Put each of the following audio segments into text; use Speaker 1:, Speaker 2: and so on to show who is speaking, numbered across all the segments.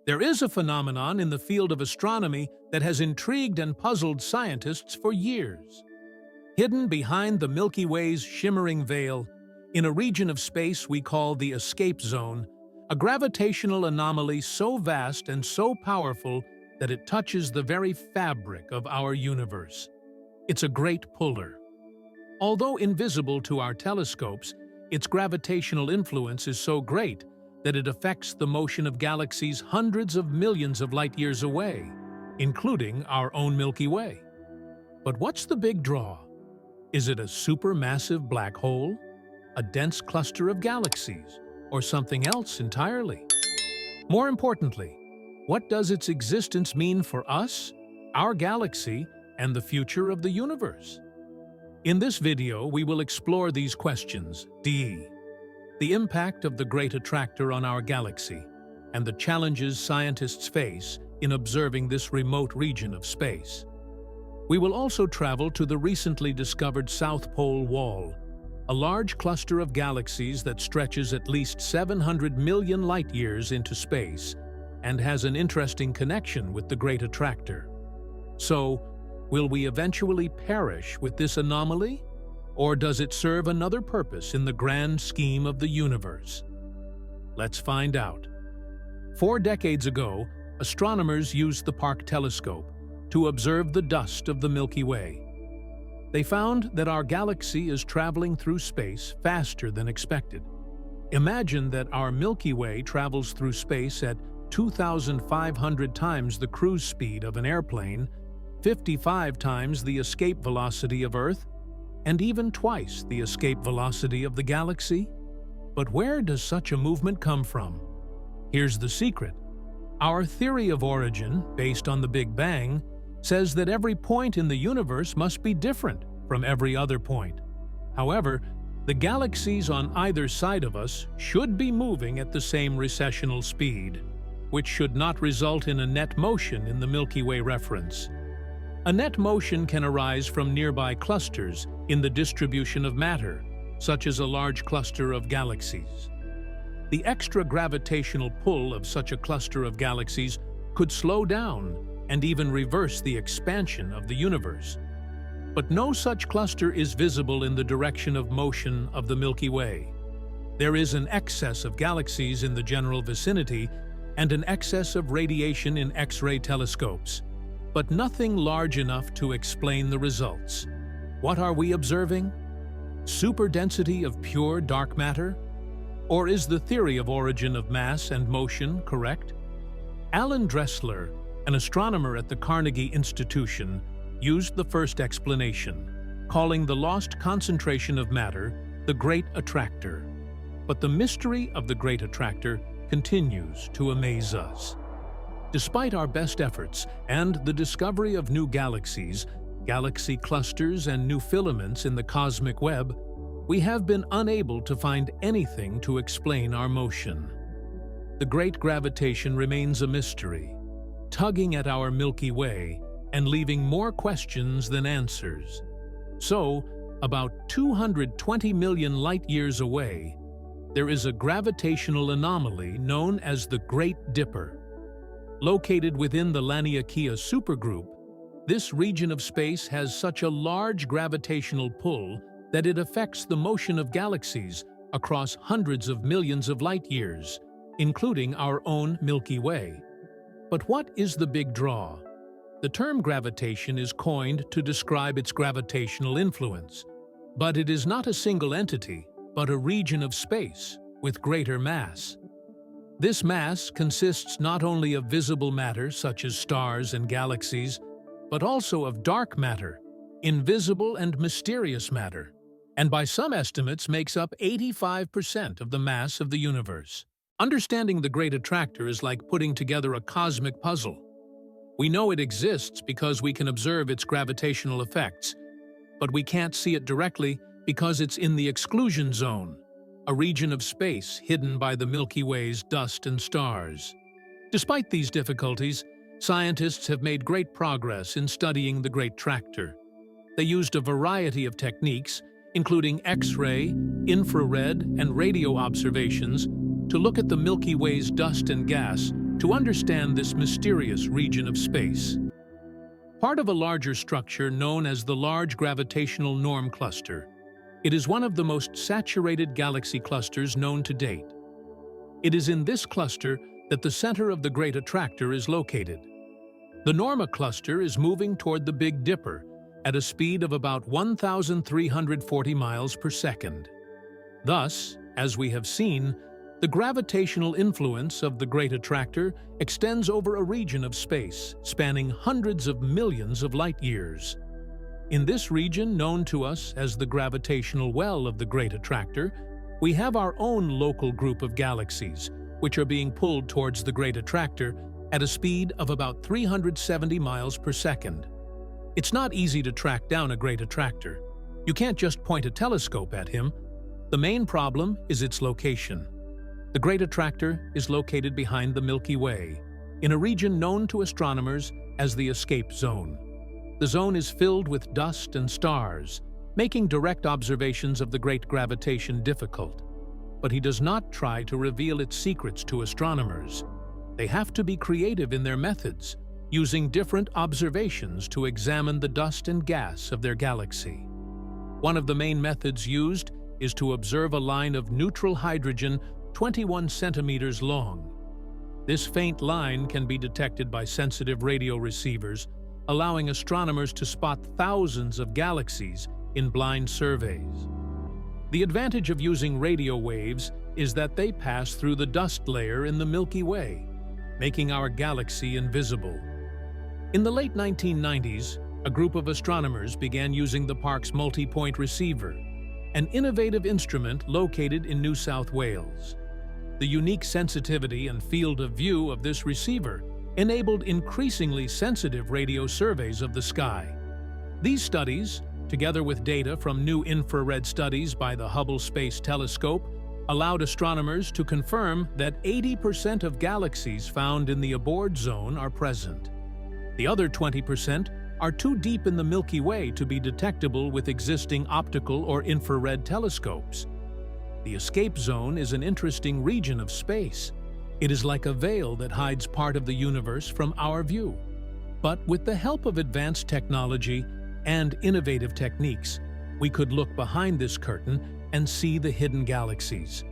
Speaker 1: There is a phenomenon in the field of astronomy that has intrigued and puzzled scientists for years. Hidden behind the Milky Way's shimmering veil, in a region of space we call the escape zone, a gravitational anomaly so vast and so powerful that it touches the very fabric of our universe. It's a great puller. Although invisible to our telescopes, its gravitational influence is so great that it affects the motion of galaxies hundreds of millions of light-years away, including our own Milky Way. But what's the big draw? Is it a supermassive black hole, a dense cluster of galaxies, or something else entirely? More importantly, what does its existence mean for us, our galaxy, and the future of the universe? In this video, we will explore these questions. The impact of the Great Attractor on our galaxy, and the challenges scientists face in observing this remote region of space. We will also travel to the recently discovered South Pole Wall, a large cluster of galaxies that stretches at least 700 million light-years into space and has an interesting connection with the Great Attractor. So, will we eventually perish with this anomaly? Or does it serve another purpose in the grand scheme of the universe? Let's find out. 4 decades ago, astronomers used the Parkes telescope to observe the dust of the Milky Way. They found that our galaxy is traveling through space faster than expected. Imagine that our Milky Way travels through space at 2,500 times the cruise speed of an airplane, 55 times the escape velocity of Earth, and even twice the escape velocity of the galaxy? But where does such a movement come from? Here's the secret. Our theory of origin, based on the Big Bang, says that every point in the universe must be different from every other point. However, the galaxies on either side of us should be moving at the same recessional speed, which should not result in a net motion in the Milky Way reference. A net motion can arise from nearby clusters in the distribution of matter, such as a large cluster of galaxies. The extra gravitational pull of such a cluster of galaxies could slow down and even reverse the expansion of the universe. But no such cluster is visible in the direction of motion of the Milky Way. There is an excess of galaxies in the general vicinity and an excess of radiation in X-ray telescopes, but nothing large enough to explain the results. What are we observing? Superdensity of pure dark matter? Or is the theory of origin of mass and motion correct? Alan Dressler, an astronomer at the Carnegie Institution, used the first explanation, calling the lost concentration of matter the Great Attractor. But the mystery of the Great Attractor continues to amaze us. Despite our best efforts and the discovery of new galaxies, galaxy clusters, and new filaments in the cosmic web, we have been unable to find anything to explain our motion. The great gravitation remains a mystery, tugging at our Milky Way and leaving more questions than answers. So, about 220 million light-years away, there is a gravitational anomaly known as the Great Dipper. Located within the Laniakea supergroup, this region of space has such a large gravitational pull that it affects the motion of galaxies across hundreds of millions of light-years, including our own Milky Way. But what is the big draw? The term gravitation is coined to describe its gravitational influence. But it is not a single entity, but a region of space with greater mass. This mass consists not only of visible matter such as stars and galaxies, but also of dark matter, invisible and mysterious matter, and by some estimates makes up 85% of the mass of the universe. Understanding the Great Attractor is like putting together a cosmic puzzle. We know it exists because we can observe its gravitational effects, but we can't see it directly because it's in the exclusion zone, a region of space hidden by the Milky Way's dust and stars. Despite these difficulties, scientists have made great progress in studying the Great Attractor. They used a variety of techniques, including X-ray, infrared, and radio observations, to look at the Milky Way's dust and gas to understand this mysterious region of space. Part of a larger structure known as the Large Gravitational Norm Cluster, it is one of the most saturated galaxy clusters known to date. It is in this cluster that the center of the Great Attractor is located. The Norma cluster is moving toward the Big Dipper at a speed of about 1,340 miles per second. Thus, as we have seen, the gravitational influence of the Great Attractor extends over a region of space spanning hundreds of millions of light-years. In this region, known to us as the gravitational well of the Great Attractor, we have our own local group of galaxies, which are being pulled towards the Great Attractor at a speed of about 370 miles per second. It's not easy to track down a Great Attractor. You can't just point a telescope at him. The main problem is its location. The Great Attractor is located behind the Milky Way, in a region known to astronomers as the escape zone. The zone is filled with dust and stars, making direct observations of the great gravitation difficult. But he does not try to reveal its secrets to astronomers. They have to be creative in their methods, using different observations to examine the dust and gas of their galaxy. One of the main methods used is to observe a line of neutral hydrogen 21 centimeters long. This faint line can be detected by sensitive radio receivers, allowing astronomers to spot thousands of galaxies in blind surveys. The advantage of using radio waves is that they pass through the dust layer in the Milky Way, making our galaxy invisible. In the late 1990s, a group of astronomers began using the park's multi-point receiver, an innovative instrument located in New South Wales. The unique sensitivity and field of view of this receiver enabled increasingly sensitive radio surveys of the sky. These studies, together with data from new infrared studies by the Hubble Space Telescope, allowed astronomers to confirm that 80% of galaxies found in the aboard zone are present. The other 20% are too deep in the Milky Way to be detectable with existing optical or infrared telescopes. The escape zone is an interesting region of space. It is like a veil that hides part of the universe from our view. But with the help of advanced technology and innovative techniques, we could look behind this curtain and see the hidden galaxies.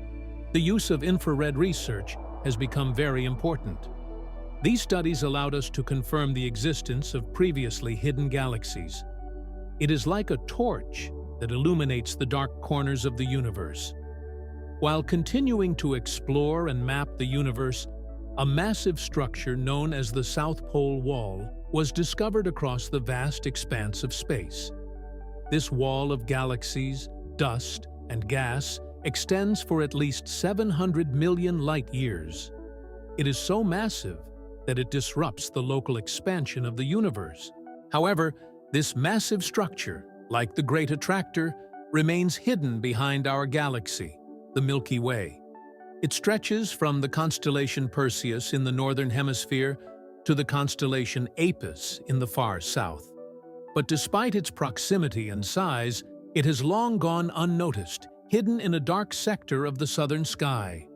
Speaker 1: The use of infrared research has become very important. These studies allowed us to confirm the existence of previously hidden galaxies. It is like a torch that illuminates the dark corners of the universe. While continuing to explore and map the universe, a massive structure known as the South Pole Wall was discovered across the vast expanse of space. This wall of galaxies, dust, and gas extends for at least 700 million light-years. It is so massive that it disrupts the local expansion of the universe. However, this massive structure, like the Great Attractor, remains hidden behind our galaxy, the Milky Way. It stretches from the constellation Perseus in the northern hemisphere to the constellation Apis in the far south. But despite its proximity and size, it has long gone unnoticed, hidden in a dark sector of the southern sky.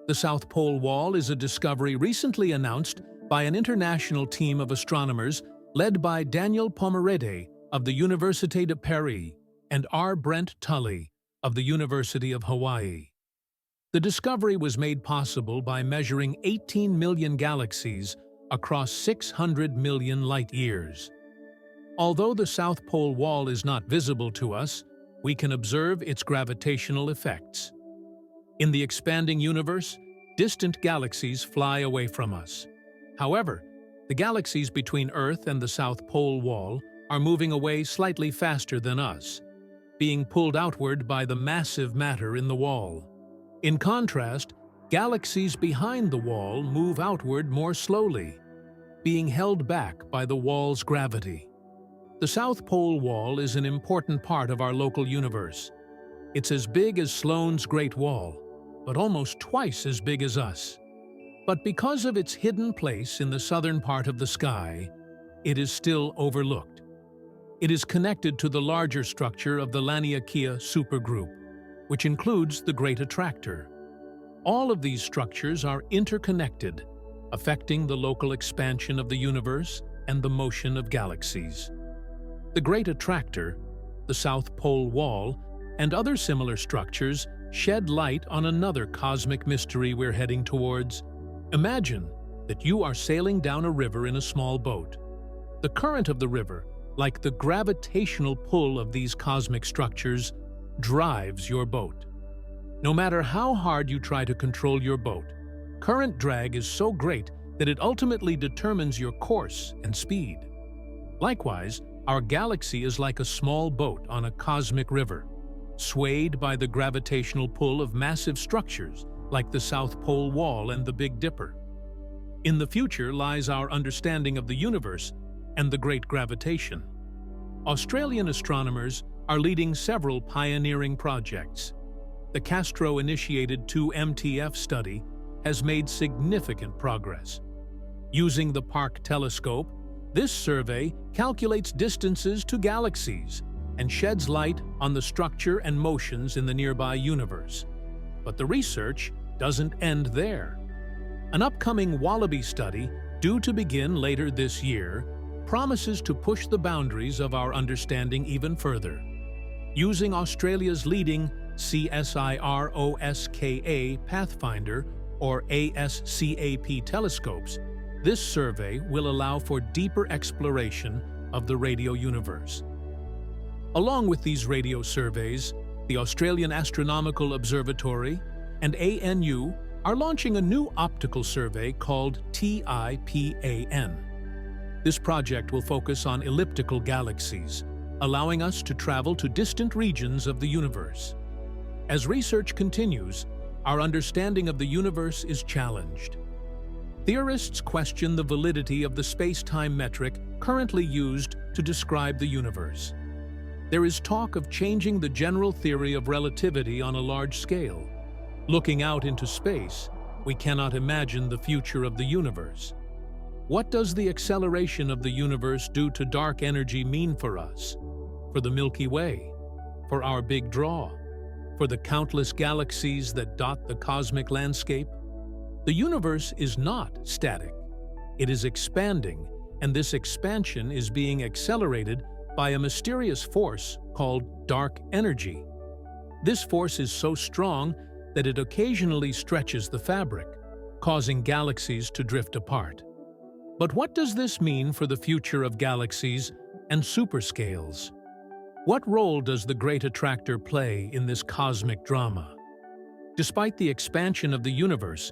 Speaker 1: The South Pole Wall is a discovery recently announced by an international team of astronomers led by Daniel Pomerede of the Université de Paris and R. Brent Tully of the University of Hawaii. The discovery was made possible by measuring 18 million galaxies across 600 million light-years. Although the South Pole Wall is not visible to us, we can observe its gravitational effects. In the expanding universe, distant galaxies fly away from us. However, the galaxies between Earth and the South Pole Wall are moving away slightly faster than us, being pulled outward by the massive matter in the wall. In contrast, galaxies behind the wall move outward more slowly, being held back by the wall's gravity. The South Pole Wall is an important part of our local universe. It's as big as Sloan's Great Wall, but almost twice as big as us. But because of its hidden place in the southern part of the sky, it is still overlooked. It is connected to the larger structure of the Laniakea supergroup, which includes the Great Attractor. All of these structures are interconnected, affecting the local expansion of the universe and the motion of galaxies. The Great Attractor, the South Pole Wall, and other similar structures shed light on another cosmic mystery we're heading towards. Imagine that you are sailing down a river in a small boat. The current of the river, like the gravitational pull of these cosmic structures, drives your boat. No matter how hard you try to control your boat, current drag is so great that it ultimately determines your course and speed. Likewise, our galaxy is like a small boat on a cosmic river, swayed by the gravitational pull of massive structures like the South Pole Wall and the Big Dipper. In the future lies our understanding of the universe and the Great Gravitation. Australian astronomers are leading several pioneering projects. The Castro-initiated 2MTF study has made significant progress. Using the Park telescope, this survey calculates distances to galaxies and sheds light on the structure and motions in the nearby universe. But the research doesn't end there. An upcoming Wallaby study, due to begin later this year, promises to push the boundaries of our understanding even further. Using Australia's leading CSIROSKA Pathfinder or ASCAP telescopes, this survey will allow for deeper exploration of the radio universe. Along with these radio surveys, the Australian Astronomical Observatory and ANU are launching a new optical survey called TIPAN. This project will focus on elliptical galaxies, allowing us to travel to distant regions of the universe. As research continues, our understanding of the universe is challenged. Theorists question the validity of the space-time metric currently used to describe the universe. There is talk of changing the general theory of relativity on a large scale. Looking out into space, we cannot imagine the future of the universe. What does the acceleration of the universe do to dark energy mean for us? For the Milky Way? For our Big Draw? For the countless galaxies that dot the cosmic landscape? The universe is not static. It is expanding, and this expansion is being accelerated by a mysterious force called dark energy. This force is so strong that it occasionally stretches the fabric, causing galaxies to drift apart. But what does this mean for the future of galaxies and superscales? What role does the Great Attractor play in this cosmic drama? Despite the expansion of the universe,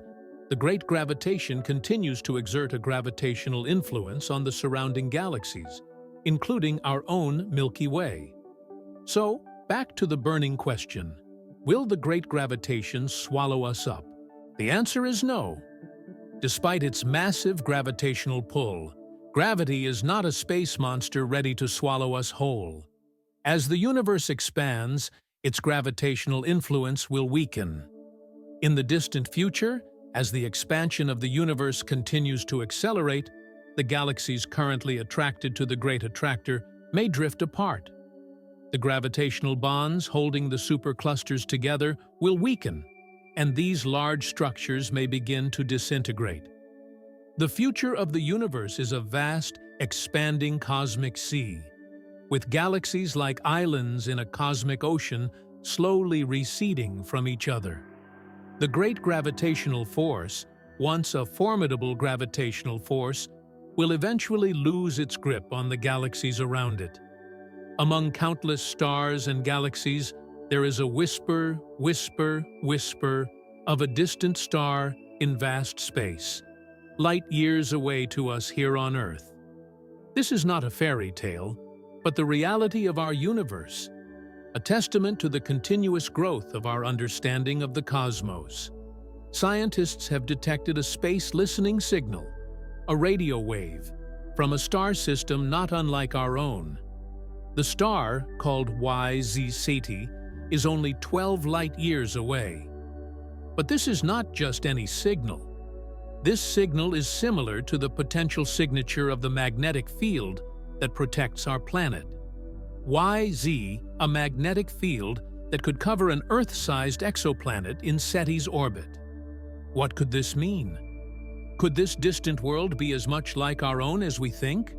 Speaker 1: the Great Gravitation continues to exert a gravitational influence on the surrounding galaxies, including our own Milky Way. So, back to the burning question: will the Great Gravitation swallow us up? The answer is no. Despite its massive gravitational pull, gravity is not a space monster ready to swallow us whole. As the universe expands, its gravitational influence will weaken. In the distant future, as the expansion of the universe continues to accelerate, the galaxies currently attracted to the Great Attractor may drift apart. The gravitational bonds holding the superclusters together will weaken, and these large structures may begin to disintegrate. The future of the universe is a vast, expanding cosmic sea, with galaxies like islands in a cosmic ocean slowly receding from each other. The Great Gravitational Force, once a formidable gravitational force, will eventually lose its grip on the galaxies around it. Among countless stars and galaxies, there is a whisper, whisper, whisper of a distant star in vast space, light years away to us here on Earth. This is not a fairy tale, but the reality of our universe, a testament to the continuous growth of our understanding of the cosmos. Scientists have detected a space-listening signal, a radio wave, from a star system not unlike our own. The star, called YZ Ceti, is only 12 light-years away. But this is not just any signal. This signal is similar to the potential signature of the magnetic field that protects our planet. YZ, a magnetic field that could cover an Earth-sized exoplanet in Ceti's orbit. What could this mean? Could this distant world be as much like our own as we think?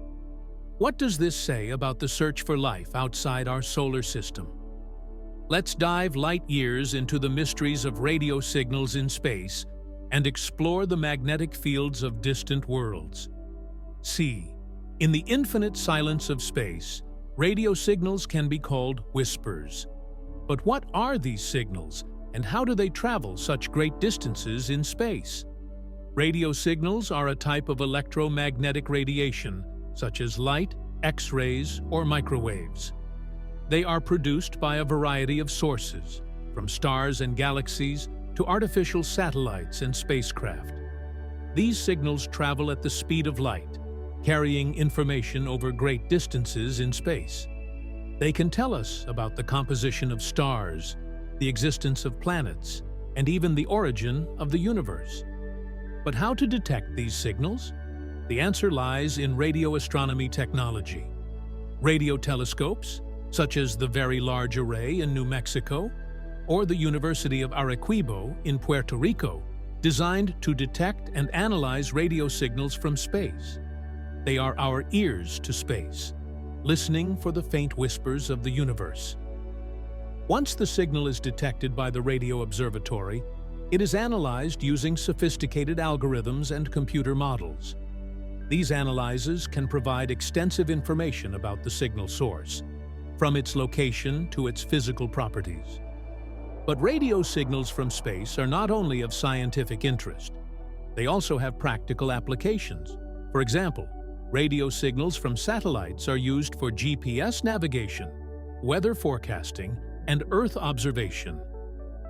Speaker 1: What does this say about the search for life outside our solar system? Let's dive light years into the mysteries of radio signals in space and explore the magnetic fields of distant worlds. See, in the infinite silence of space, radio signals can be called whispers. But what are these signals, and how do they travel such great distances in space? Radio signals are a type of electromagnetic radiation, such as light, X-rays, or microwaves. They are produced by a variety of sources, from stars and galaxies to artificial satellites and spacecraft. These signals travel at the speed of light, carrying information over great distances in space. They can tell us about the composition of stars, the existence of planets, and even the origin of the universe. But how to detect these signals? The answer lies in radio astronomy technology. Radio telescopes, such as the Very Large Array in New Mexico or the University of Arequipa in Puerto Rico, designed to detect and analyze radio signals from space. They are our ears to space, listening for the faint whispers of the universe. Once the signal is detected by the radio observatory, it is analyzed using sophisticated algorithms and computer models. These analyses can provide extensive information about the signal source, from its location to its physical properties. But radio signals from space are not only of scientific interest. They also have practical applications. For example, radio signals from satellites are used for GPS navigation, weather forecasting, and Earth observation.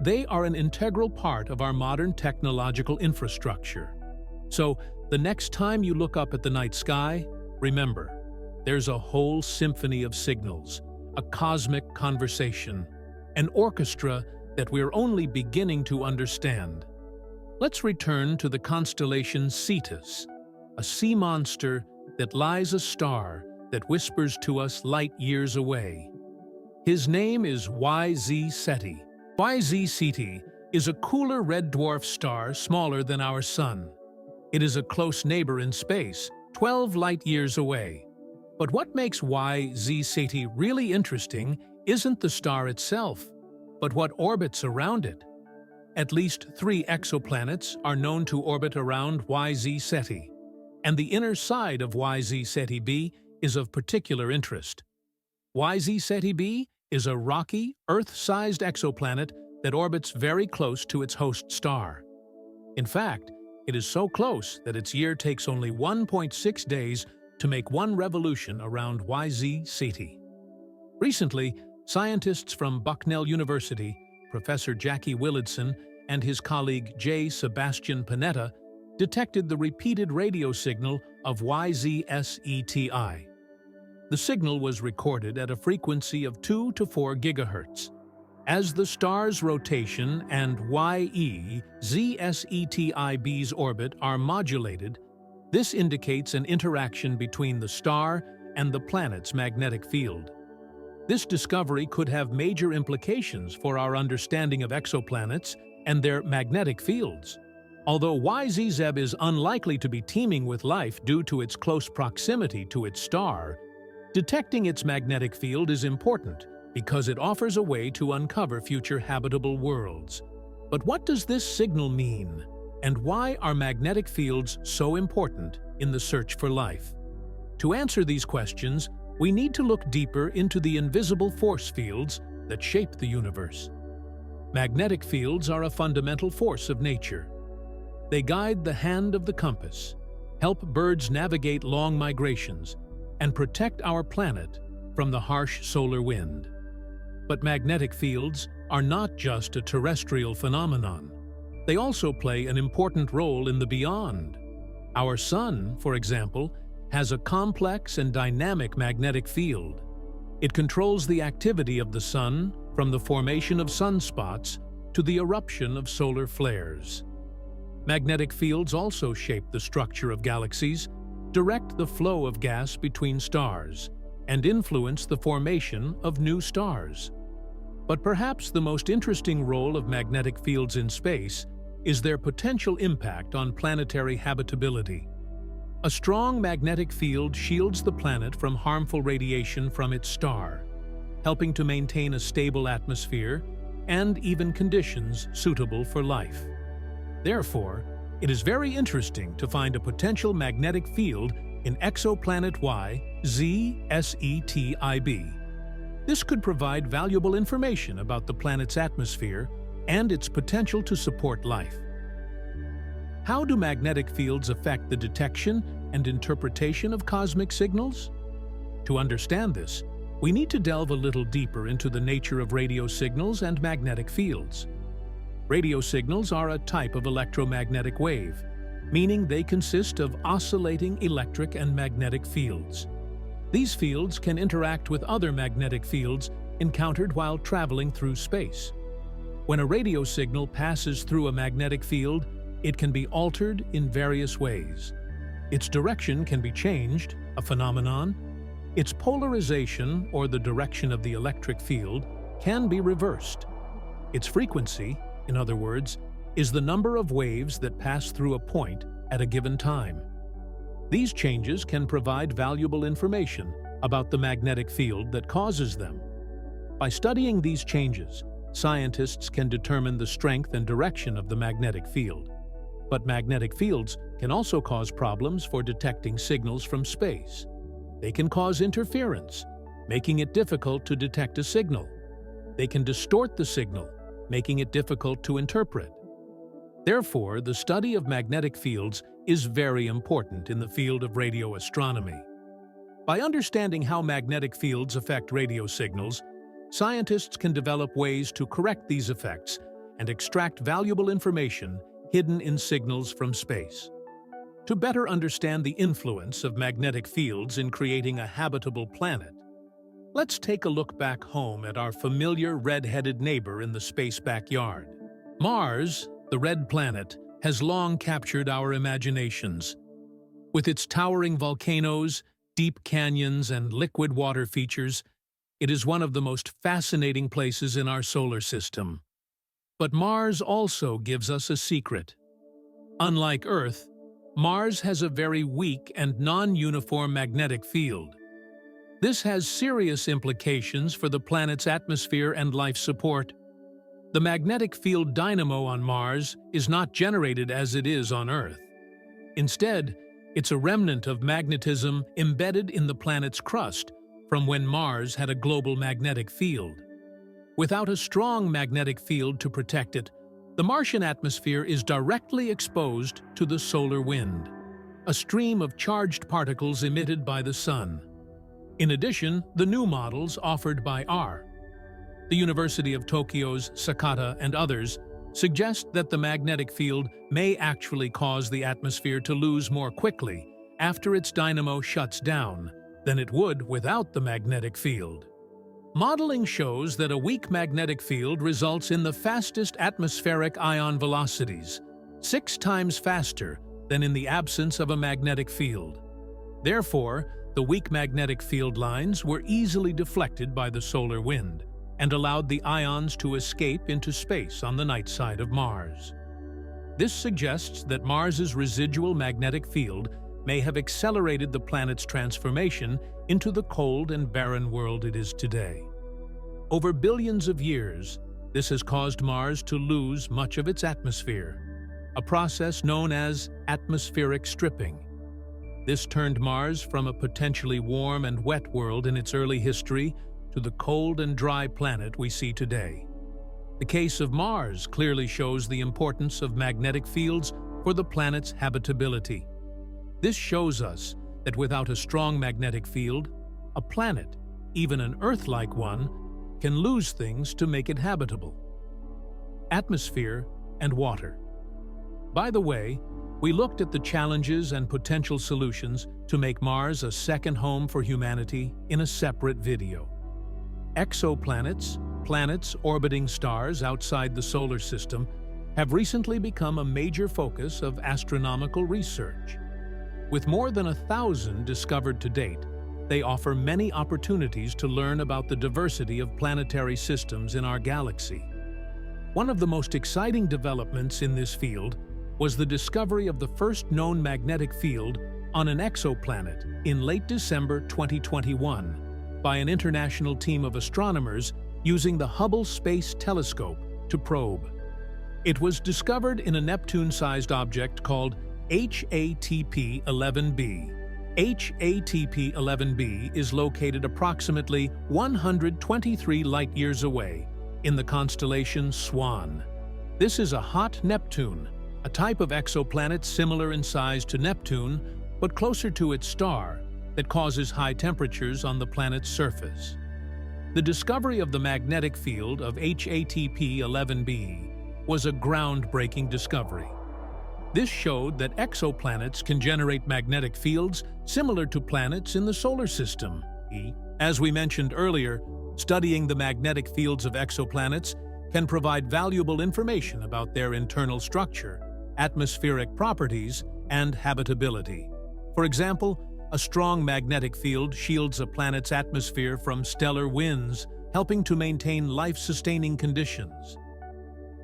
Speaker 1: They are an integral part of our modern technological infrastructure. So, the next time you look up at the night sky, remember, there's a whole symphony of signals, a cosmic conversation, an orchestra that we're only beginning to understand. Let's return to the constellation Cetus, a sea monster that lies a star that whispers to us light years away. His name is YZ Ceti. YZ Ceti is a cooler red dwarf star smaller than our Sun. It is a close neighbor in space, 12 light-years away. But what makes YZ Ceti really interesting isn't the star itself, but what orbits around it. At least 3 exoplanets are known to orbit around YZ Ceti, and the inner side of YZ Ceti b is of particular interest. YZ Ceti b is a rocky, Earth-sized exoplanet that orbits very close to its host star. In fact, it is so close that its year takes only 1.6 days to make one revolution around YZ Ceti. Recently, scientists from Bucknell University, Professor Jackie Willardson and his colleague J. Sebastian Panetta, detected the repeated radio signal of YZ Ceti. The signal was recorded at a frequency of 2 to 4 gigahertz. As the star's rotation and YZ-Cetib's orbit are modulated, this indicates an interaction between the star and the planet's magnetic field. This discovery could have major implications for our understanding of exoplanets and their magnetic fields. Although YZ is unlikely to be teeming with life due to its close proximity to its star, detecting its magnetic field is important because it offers a way to uncover future habitable worlds. But what does this signal mean? And why are magnetic fields so important in the search for life? To answer these questions, we need to look deeper into the invisible force fields that shape the universe. Magnetic fields are a fundamental force of nature. They guide the hand of the compass, help birds navigate long migrations, and protect our planet from the harsh solar wind. But magnetic fields are not just a terrestrial phenomenon. They also play an important role in the beyond. Our Sun, for example, has a complex and dynamic magnetic field. It controls the activity of the Sun from the formation of sunspots to the eruption of solar flares. Magnetic fields also shape the structure of galaxies, direct the flow of gas between stars, and influence the formation of new stars. But perhaps the most interesting role of magnetic fields in space is their potential impact on planetary habitability. A strong magnetic field shields the planet from harmful radiation from its star, helping to maintain a stable atmosphere and even conditions suitable for life. Therefore, it is very interesting to find a potential magnetic field in exoplanet YZ-SETIB. This could provide valuable information about the planet's atmosphere and its potential to support life. How do magnetic fields affect the detection and interpretation of cosmic signals? To understand this, we need to delve a little deeper into the nature of radio signals and magnetic fields. Radio signals are a type of electromagnetic wave, meaning they consist of oscillating electric and magnetic fields. These fields can interact with other magnetic fields encountered while traveling through space. When a radio signal passes through a magnetic field, it can be altered in various ways. Its direction can be changed, a phenomenon. Its polarization, or the direction of the electric field, can be reversed. Its frequency, in other words, is the number of waves that pass through a point at a given time. These changes can provide valuable information about the magnetic field that causes them. By studying these changes, scientists can determine the strength and direction of the magnetic field. But magnetic fields can also cause problems for detecting signals from space. They can cause interference, making it difficult to detect a signal. They can distort the signal, making it difficult to interpret. Therefore, the study of magnetic fields is very important in the field of radio astronomy. By understanding how magnetic fields affect radio signals, scientists can develop ways to correct these effects and extract valuable information hidden in signals from space. To better understand the influence of magnetic fields in creating a habitable planet, let's take a look back home at our familiar red-headed neighbor in the space backyard. Mars, the red planet, has long captured our imaginations. With its towering volcanoes, deep canyons, and liquid water features, it is one of the most fascinating places in our solar system. But Mars also gives us a secret. Unlike Earth, Mars has a very weak and non-uniform magnetic field. This has serious implications for the planet's atmosphere and life support. The magnetic field dynamo on Mars is not generated as it is on Earth. Instead, it's a remnant of magnetism embedded in the planet's crust from when Mars had a global magnetic field. Without a strong magnetic field to protect it, the Martian atmosphere is directly exposed to the solar wind, a stream of charged particles emitted by the Sun. In addition, the new models offered by the University of Tokyo's Sakata and others suggest that the magnetic field may actually cause the atmosphere to lose more quickly after its dynamo shuts down than it would without the magnetic field. Modeling shows that a weak magnetic field results in the fastest atmospheric ion velocities, 6 times faster than in the absence of a magnetic field. Therefore, the weak magnetic field lines were easily deflected by the solar wind and allowed the ions to escape into space on the night side of Mars. This suggests that Mars's residual magnetic field may have accelerated the planet's transformation into the cold and barren world it is today. Over billions of years, this has caused Mars to lose much of its atmosphere, a process known as atmospheric stripping. This turned Mars from a potentially warm and wet world in its early history to the cold and dry planet we see today. The case of Mars clearly shows the importance of magnetic fields for the planet's habitability. This shows us that without a strong magnetic field, a planet, even an Earth-like one, can lose things to make it habitable. Atmosphere and water. By the way, we looked at the challenges and potential solutions to make Mars a second home for humanity in a separate video. Exoplanets, planets orbiting stars outside the solar system, have recently become a major focus of astronomical research. With more than 1,000 discovered to date, they offer many opportunities to learn about the diversity of planetary systems in our galaxy. One of the most exciting developments in this field was the discovery of the first known magnetic field on an exoplanet in late December 2021 by an international team of astronomers using the Hubble Space Telescope to probe. It was discovered in a Neptune-sized object called HATP-11b. HATP-11b is located approximately 123 light-years away in the constellation Swan. This is a hot Neptune, a type of exoplanet similar in size to Neptune, but closer to its star, that causes high temperatures on the planet's surface. The discovery of the magnetic field of HATP-11b was a groundbreaking discovery. This showed that exoplanets can generate magnetic fields similar to planets in the solar system. As we mentioned earlier, studying the magnetic fields of exoplanets can provide valuable information about their internal structure, atmospheric properties, and habitability. For example, a strong magnetic field shields a planet's atmosphere from stellar winds, helping to maintain life-sustaining conditions.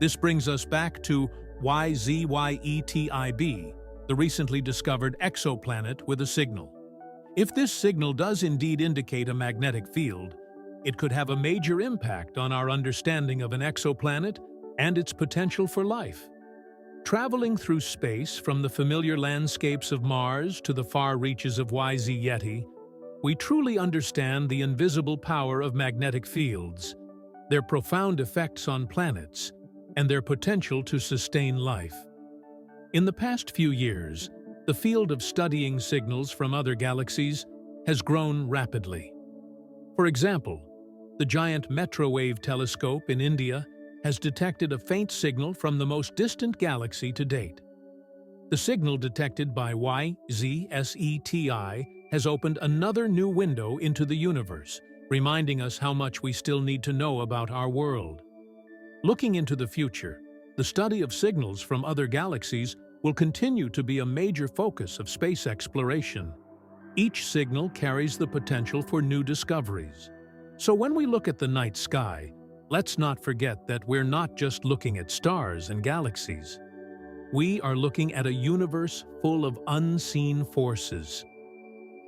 Speaker 1: This brings us back to YZYETIB, the recently discovered exoplanet with a signal. If this signal does indeed indicate a magnetic field, it could have a major impact on our understanding of an exoplanet and its potential for life. Traveling through space from the familiar landscapes of Mars to the far reaches of YZ Yeti, we truly understand the invisible power of magnetic fields, their profound effects on planets, and their potential to sustain life. In the past few years, the field of studying signals from other galaxies has grown rapidly. For example, the giant Metro-wave telescope in India has detected a faint signal from the most distant galaxy to date. The signal detected by YZSETI has opened another new window into the universe, reminding us how much we still need to know about our world. Looking into the future, the study of signals from other galaxies will continue to be a major focus of space exploration. Each signal carries the potential for new discoveries. So when we look at the night sky, let's not forget that we're not just looking at stars and galaxies. We are looking at a universe full of unseen forces,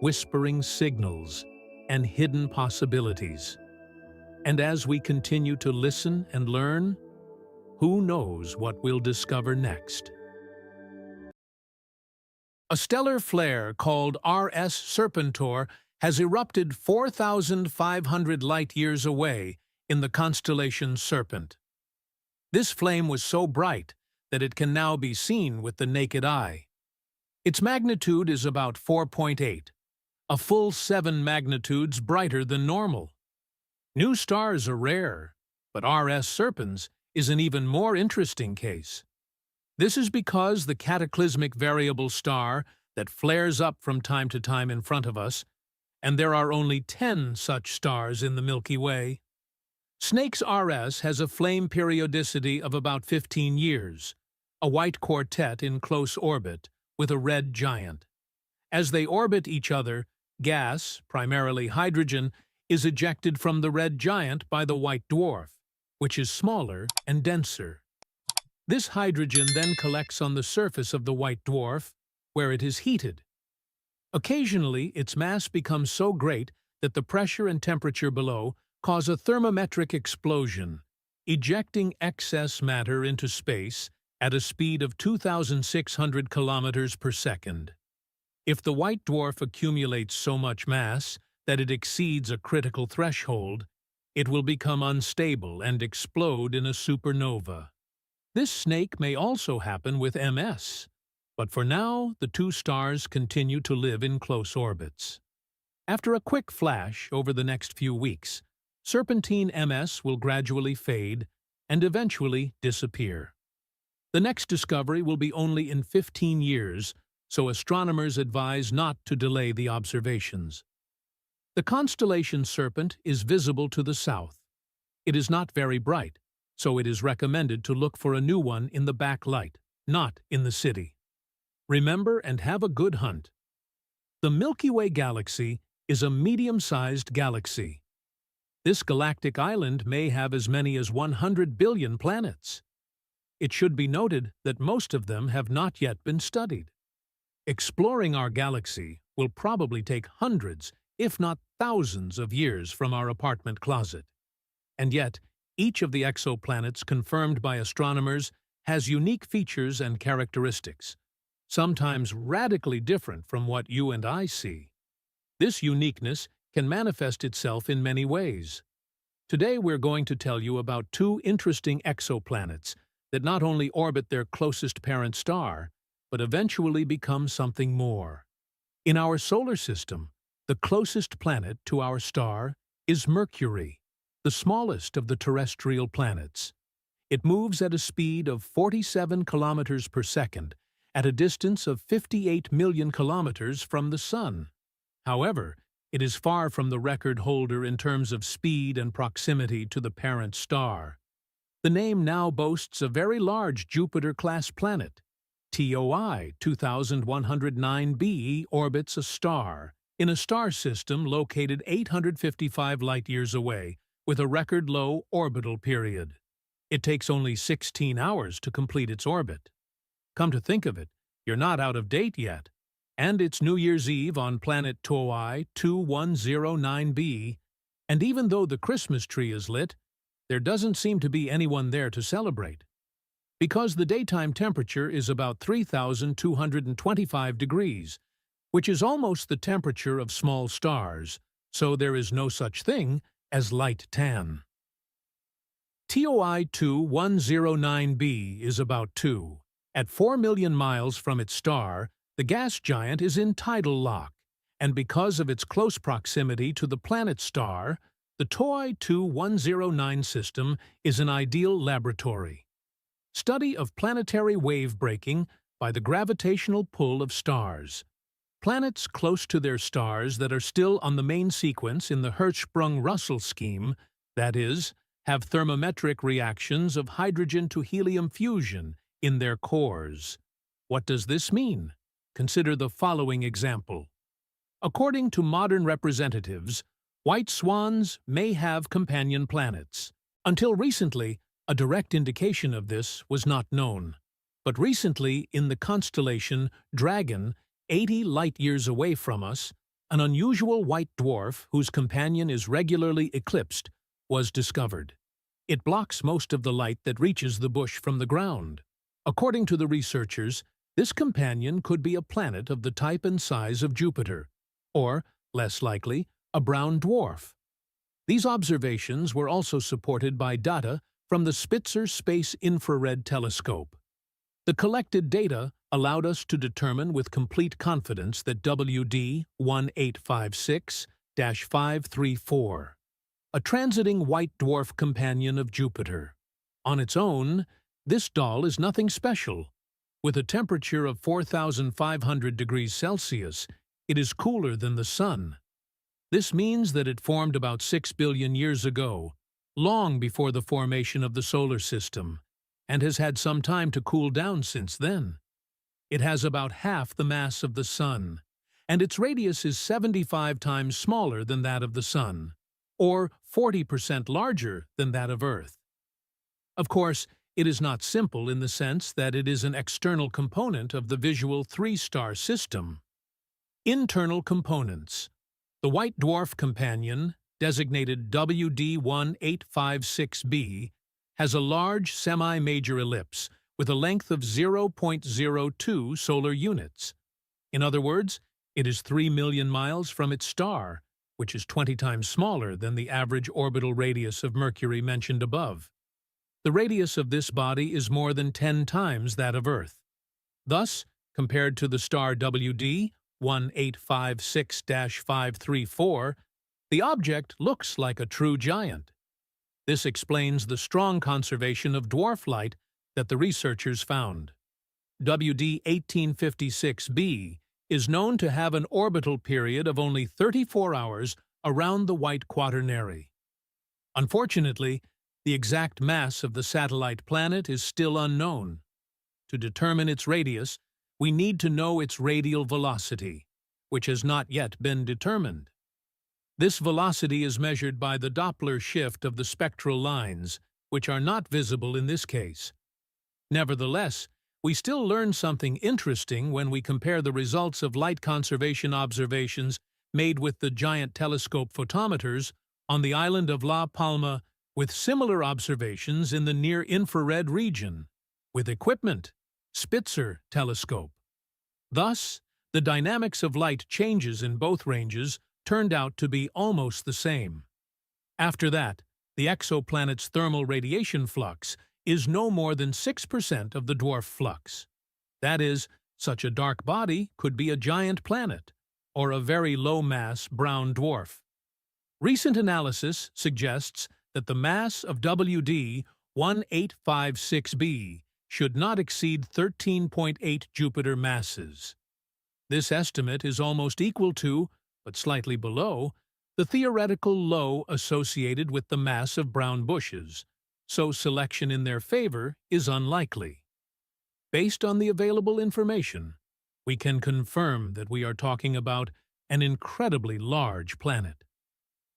Speaker 1: whispering signals, and hidden possibilities. And as we continue to listen and learn, who knows what we'll discover next? A stellar flare called RS Serpentor has erupted 4,500 light-years away in the constellation Serpent. This flame was so bright that it can now be seen with the naked eye. Its magnitude is about 4.8, a full 7 magnitudes brighter than normal. New stars are rare, but RS Serpens is an even more interesting case. This is because the cataclysmic variable star that flares up from time to time in front of us, and there are only 10 such stars in the Milky Way. Snake's RS has a flame periodicity of about 15 years, a white quartet in close orbit with a red giant. As they orbit each other, gas, primarily hydrogen, is ejected from the red giant by the white dwarf, which is smaller and denser. This hydrogen then collects on the surface of the white dwarf, where it is heated. Occasionally, its mass becomes so great that the pressure and temperature below cause a thermometric explosion, ejecting excess matter into space at a speed of 2,600 kilometers per second. If the white dwarf accumulates so much mass that it exceeds a critical threshold, it will become unstable and explode in a supernova. This snake may also happen with MS, but for now, the two stars continue to live in close orbits. After a quick flash over the next few weeks, serpentine MS will gradually fade and eventually disappear. The next discovery will be only in 15 years, so astronomers advise not to delay the observations. The constellation Serpent is visible to the south. It is not very bright, so it is recommended to look for a new one in the backlight, not in the city. Remember and have a good hunt. The Milky Way galaxy is a medium-sized galaxy. This galactic island may have as many as 100 billion planets. It should be noted that most of them have not yet been studied. Exploring our galaxy will probably take hundreds, if not thousands of years from our apartment closet. And yet, each of the exoplanets confirmed by astronomers has unique features and characteristics, sometimes radically different from what you and I see. This uniqueness can manifest itself in many ways. Today we're going to tell you about two interesting exoplanets that not only orbit their closest parent star, but eventually become something more. In our solar system, the closest planet to our star is Mercury, the smallest of the terrestrial planets. It moves at a speed of 47 kilometers per second at a distance of 58 million kilometers from the Sun. However, it is far from the record holder in terms of speed and proximity to the parent star. The name now boasts a very large Jupiter-class planet. TOI 2109b orbits a star in a star system located 855 light-years away with a record low orbital period. It takes only 16 hours to complete its orbit. Come to think of it, you're not out of date yet. And it's New Year's Eve on planet TOI 2109b, and even though the Christmas tree is lit, there doesn't seem to be anyone there to celebrate. Because the daytime temperature is about 3,225 degrees, which is almost the temperature of small stars, so there is no such thing as light tan. TOI 2109b is about 2. At 4 million miles from its star, the gas giant is in tidal lock, and because of its close proximity to the planet star, the TOI 2109 system is an ideal laboratory. Study of planetary wave breaking by the gravitational pull of stars. Planets close to their stars that are still on the main sequence in the Hertzsprung-Russell scheme, that is, have thermometric reactions of hydrogen to helium fusion in their cores. What does this mean? Consider the following example. According to modern representatives, white swans may have companion planets. Until recently, a direct indication of this was not known. But recently, in the constellation Dragon, 80 light-years away from us, an unusual white dwarf whose companion is regularly eclipsed was discovered. It blocks most of the light that reaches the bush from the ground. According to the researchers, this companion could be a planet of the type and size of Jupiter, or, less likely, a brown dwarf. These observations were also supported by data from the Spitzer Space Infrared Telescope. The collected data allowed us to determine with complete confidence that WD 1856-534, a transiting white dwarf companion of Jupiter. On its own, this doll is nothing special. With a temperature of 4,500 degrees Celsius, it is cooler than the Sun. This means that it formed about 6 billion years ago, long before the formation of the solar system, and has had some time to cool down since then. It has about half the mass of the Sun, and its radius is 75 times smaller than that of the Sun, or 40% larger than that of Earth. Of course, it is not simple in the sense that it is an external component of the visual three-star system. Internal components. The white dwarf companion, designated WD 1856b, has a large semi-major ellipse with a length of 0.02 solar units. In other words, it is 3 million miles from its star, which is 20 times smaller than the average orbital radius of Mercury mentioned above. The radius of this body is more than 10 times that of Earth. Thus, compared to the star WD 1856-534, the object looks like a true giant. This explains the strong conservation of dwarf light that the researchers found. WD 1856b is known to have an orbital period of only 34 hours around the white quaternary. Unfortunately, the exact mass of the satellite planet is still unknown. To determine its radius, we need to know its radial velocity, which has not yet been determined. This velocity is measured by the Doppler shift of the spectral lines, which are not visible in this case. Nevertheless, we still learn something interesting when we compare the results of light conservation observations made with the giant telescope photometers on the island of La Palma with similar observations in the near-infrared region, with equipment, Spitzer telescope. Thus, the dynamics of light changes in both ranges turned out to be almost the same. After that, the exoplanet's thermal radiation flux is no more than 6% of the dwarf flux. That is, such a dark body could be a giant planet, or a very low-mass brown dwarf. Recent analysis suggests that the mass of WD 1856b should not exceed 13.8 Jupiter masses. This estimate is almost equal to, but slightly below, the theoretical low associated with the mass of brown bushes, so selection in their favor is unlikely. Based on the available information, we can confirm that we are talking about an incredibly large planet.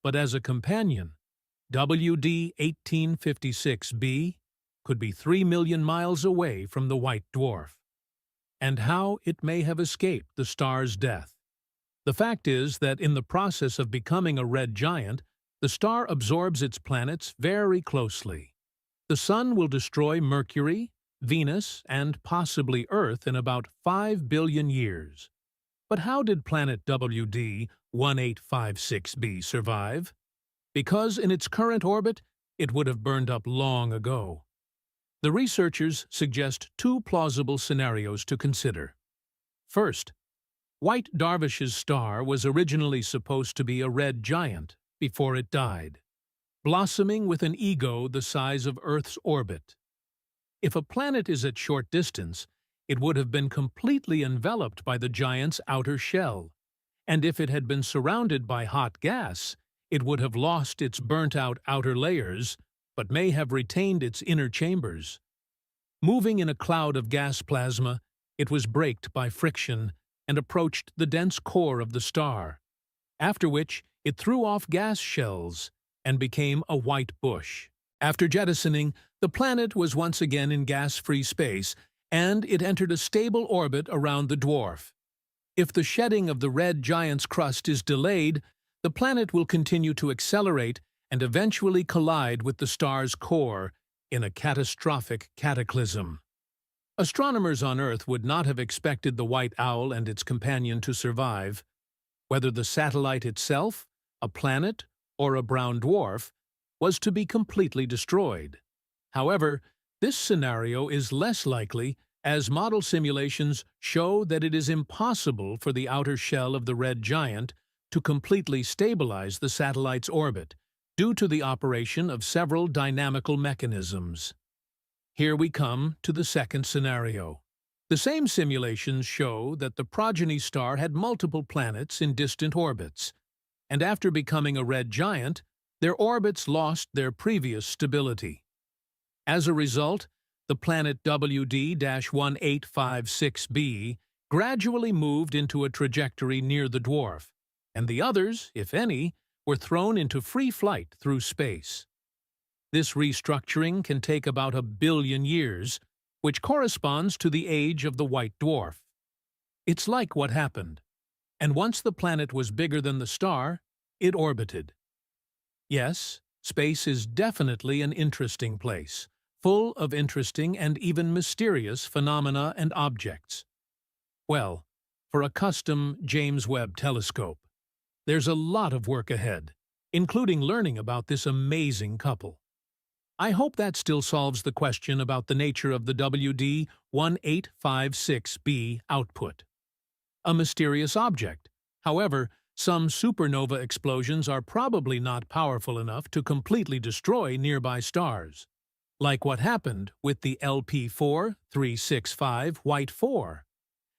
Speaker 1: But as a companion, WD 1856b could be 3 million miles away from the white dwarf. And how it may have escaped the star's death. The fact is that in the process of becoming a red giant, the star absorbs its planets very closely. The Sun will destroy Mercury, Venus, and possibly Earth in about 5 billion years. But how did planet WD 1856b survive? Because in its current orbit, it would have burned up long ago. The researchers suggest two plausible scenarios to consider. First, White Darvish's star was originally supposed to be a red giant before it died, blossoming with an ego the size of Earth's orbit. If a planet is at short distance, it would have been completely enveloped by the giant's outer shell, and if it had been surrounded by hot gas, it would have lost its burnt-out outer layers, but may have retained its inner chambers. Moving in a cloud of gas plasma, it was braked by friction and approached the dense core of the star, after which it threw off gas shells and became a white bush. After jettisoning, the planet was once again in gas-free space, and it entered a stable orbit around the dwarf. If the shedding of the red giant's crust is delayed, the planet will continue to accelerate and eventually collide with the star's core in a catastrophic cataclysm. Astronomers on Earth would not have expected the white owl and its companion to survive. Whether the satellite itself, a planet, or a brown dwarf, was to be completely destroyed. However, this scenario is less likely as model simulations show that it is impossible for the outer shell of the red giant to completely stabilize the satellite's orbit due to the operation of several dynamical mechanisms. Here we come to the second scenario. The same simulations show that the progeny star had multiple planets in distant orbits, and after becoming a red giant, their orbits lost their previous stability. As a result, the planet WD-1856b gradually moved into a trajectory near the dwarf, and the others, if any, were thrown into free flight through space. This restructuring can take about 1 billion years, which corresponds to the age of the white dwarf. It's like what happened, and once the planet was bigger than the star, it orbited. Yes, space is definitely an interesting place, full of interesting and even mysterious phenomena and objects. Well, for a custom James Webb telescope, there's a lot of work ahead, including learning about this amazing couple. I hope that still solves the question about the nature of the WD-1856b output. A mysterious object. However, some supernova explosions are probably not powerful enough to completely destroy nearby stars, like what happened with the LP4-365 White 4.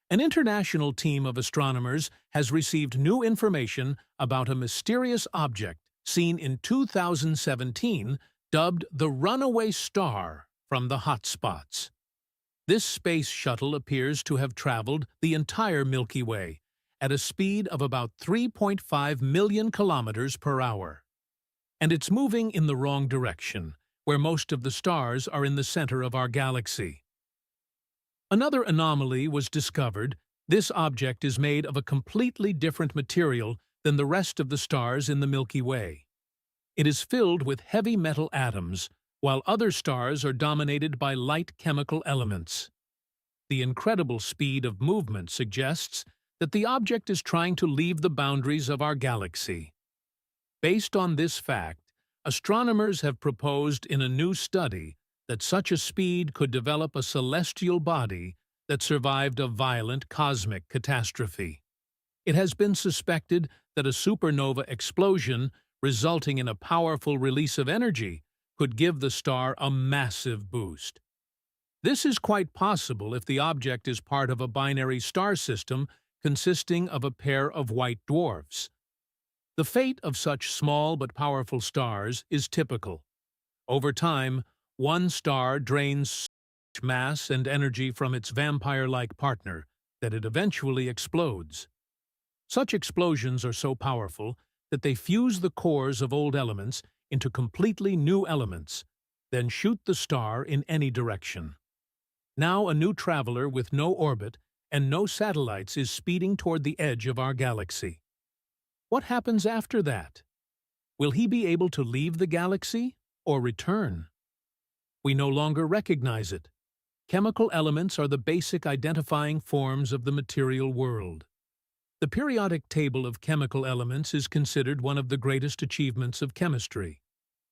Speaker 1: An international team of astronomers has received new information about a mysterious object seen in 2017 dubbed the Runaway star from the hotspots. This space shuttle appears to have traveled the entire Milky Way at a speed of about 3.5 million kilometers per hour. And it's moving in the wrong direction, where most of the stars are in the center of our galaxy. Another anomaly was discovered. This object is made of a completely different material than the rest of the stars in the Milky Way. It is filled with heavy metal atoms, while other stars are dominated by light chemical elements. The incredible speed of movement suggests that the object is trying to leave the boundaries of our galaxy. Based on this fact, astronomers have proposed in a new study that such a speed could develop a celestial body that survived a violent cosmic catastrophe. It has been suspected that a supernova explosion resulting in a powerful release of energy could give the star a massive boost. This is quite possible if the object is part of a binary star system consisting of a pair of white dwarfs. The fate of such small but powerful stars is typical. Over time, one star drains so much mass and energy from its vampire-like partner that it eventually explodes. Such explosions are so powerful that they fuse the cores of old elements into completely new elements, then shoot the star in any direction. Now a new traveler with no orbit and no satellites is speeding toward the edge of our galaxy. What happens after that? Will he be able to leave the galaxy or return? We no longer recognize it. Chemical elements are the basic identifying forms of the material world. The periodic table of chemical elements is considered one of the greatest achievements of chemistry.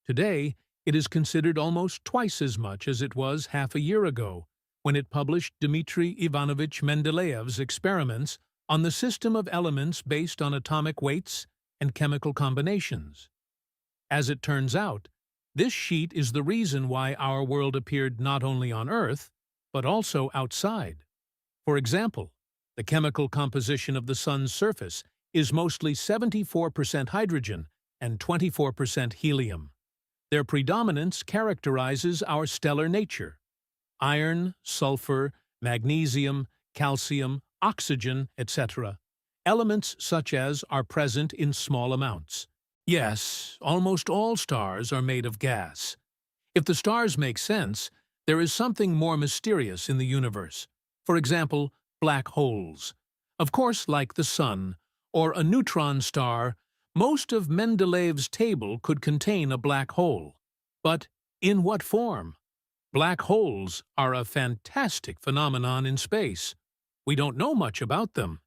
Speaker 1: Today, it is considered almost twice as much as it was half a year ago, when it published Dmitry Ivanovich Mendeleev's experiments on the system of elements based on atomic weights and chemical combinations. As it turns out, this sheet is the reason why our world appeared not only on Earth, but also outside. For example, the chemical composition of the Sun's surface is mostly 74% hydrogen and 24% helium. Their predominance characterizes our stellar nature. Iron, sulfur, magnesium, calcium, oxygen, etc. Elements such as are present in small amounts. Yes, almost all stars are made of gas. If the stars make sense, there is something more mysterious in the universe. For example, black holes. Of course, like the Sun, or a neutron star, most of Mendeleev's table could contain a black hole. But in what form? Black holes are a fantastic phenomenon in space. We don't know much about them.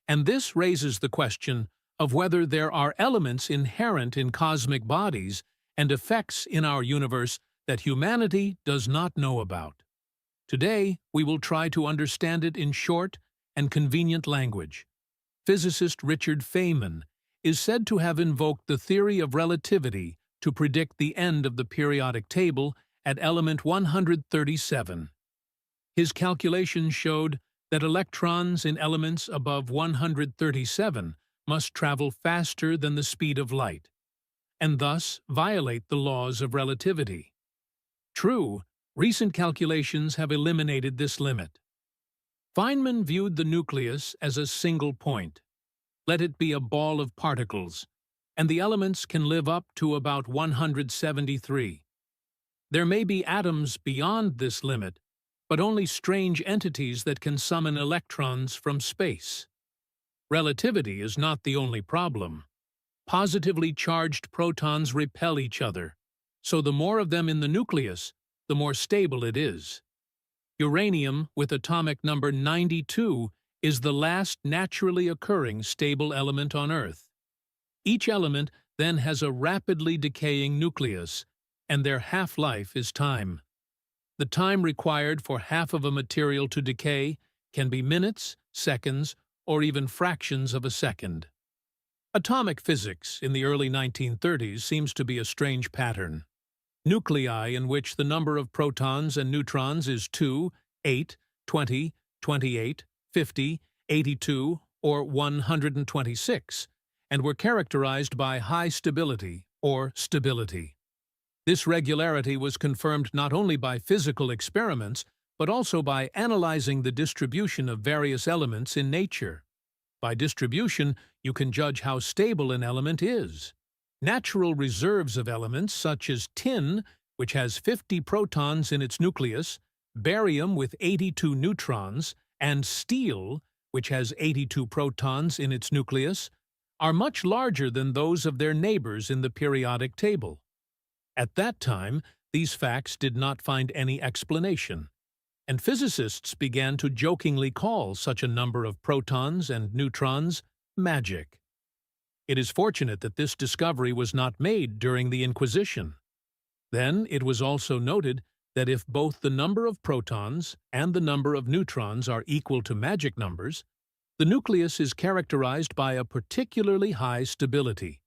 Speaker 1: And this raises the question of whether there are elements inherent in cosmic bodies and effects in our universe that humanity does not know about. Today, we will try to understand it in short and convenient language. Physicist Richard Feynman is said to have invoked the theory of relativity to predict the end of the periodic table at element 137. His calculations showed that electrons in elements above 137 must travel faster than the speed of light, and thus violate the laws of relativity. True, recent calculations have eliminated this limit. Feynman viewed the nucleus as a single point. Let it be a ball of particles, and the elements can live up to about 173. There may be atoms beyond this limit, but only strange entities that can summon electrons from space. Relativity is not the only problem. Positively charged protons repel each other, so the more of them in the nucleus, the more stable it is. Uranium, with atomic number 92, is the last naturally occurring stable element on Earth. Each element then has a rapidly decaying nucleus, and their half-life is time. The time required for half of a material to decay can be minutes, seconds, or even fractions of a second. Atomic physics in the early 1930s seems to be a strange pattern. Nuclei in which the number of protons and neutrons is 2, 8, 20, 28, 50, 82, or 126, and were characterized by high stability or stability. This regularity was confirmed not only by physical experiments, but also by analyzing the distribution of various elements in nature. By distribution, you can judge how stable an element is. Natural reserves of elements such as tin, which has 50 protons in its nucleus, barium with 82 neutrons, and steel, which has 82 protons in its nucleus, are much larger than those of their neighbors in the periodic table. At that time, these facts did not find any explanation, and physicists began to jokingly call such a number of protons and neutrons magic. It is fortunate that this discovery was not made during the Inquisition. Then it was also noted that if both the number of protons and the number of neutrons are equal to magic numbers, the nucleus is characterized by a particularly high stability.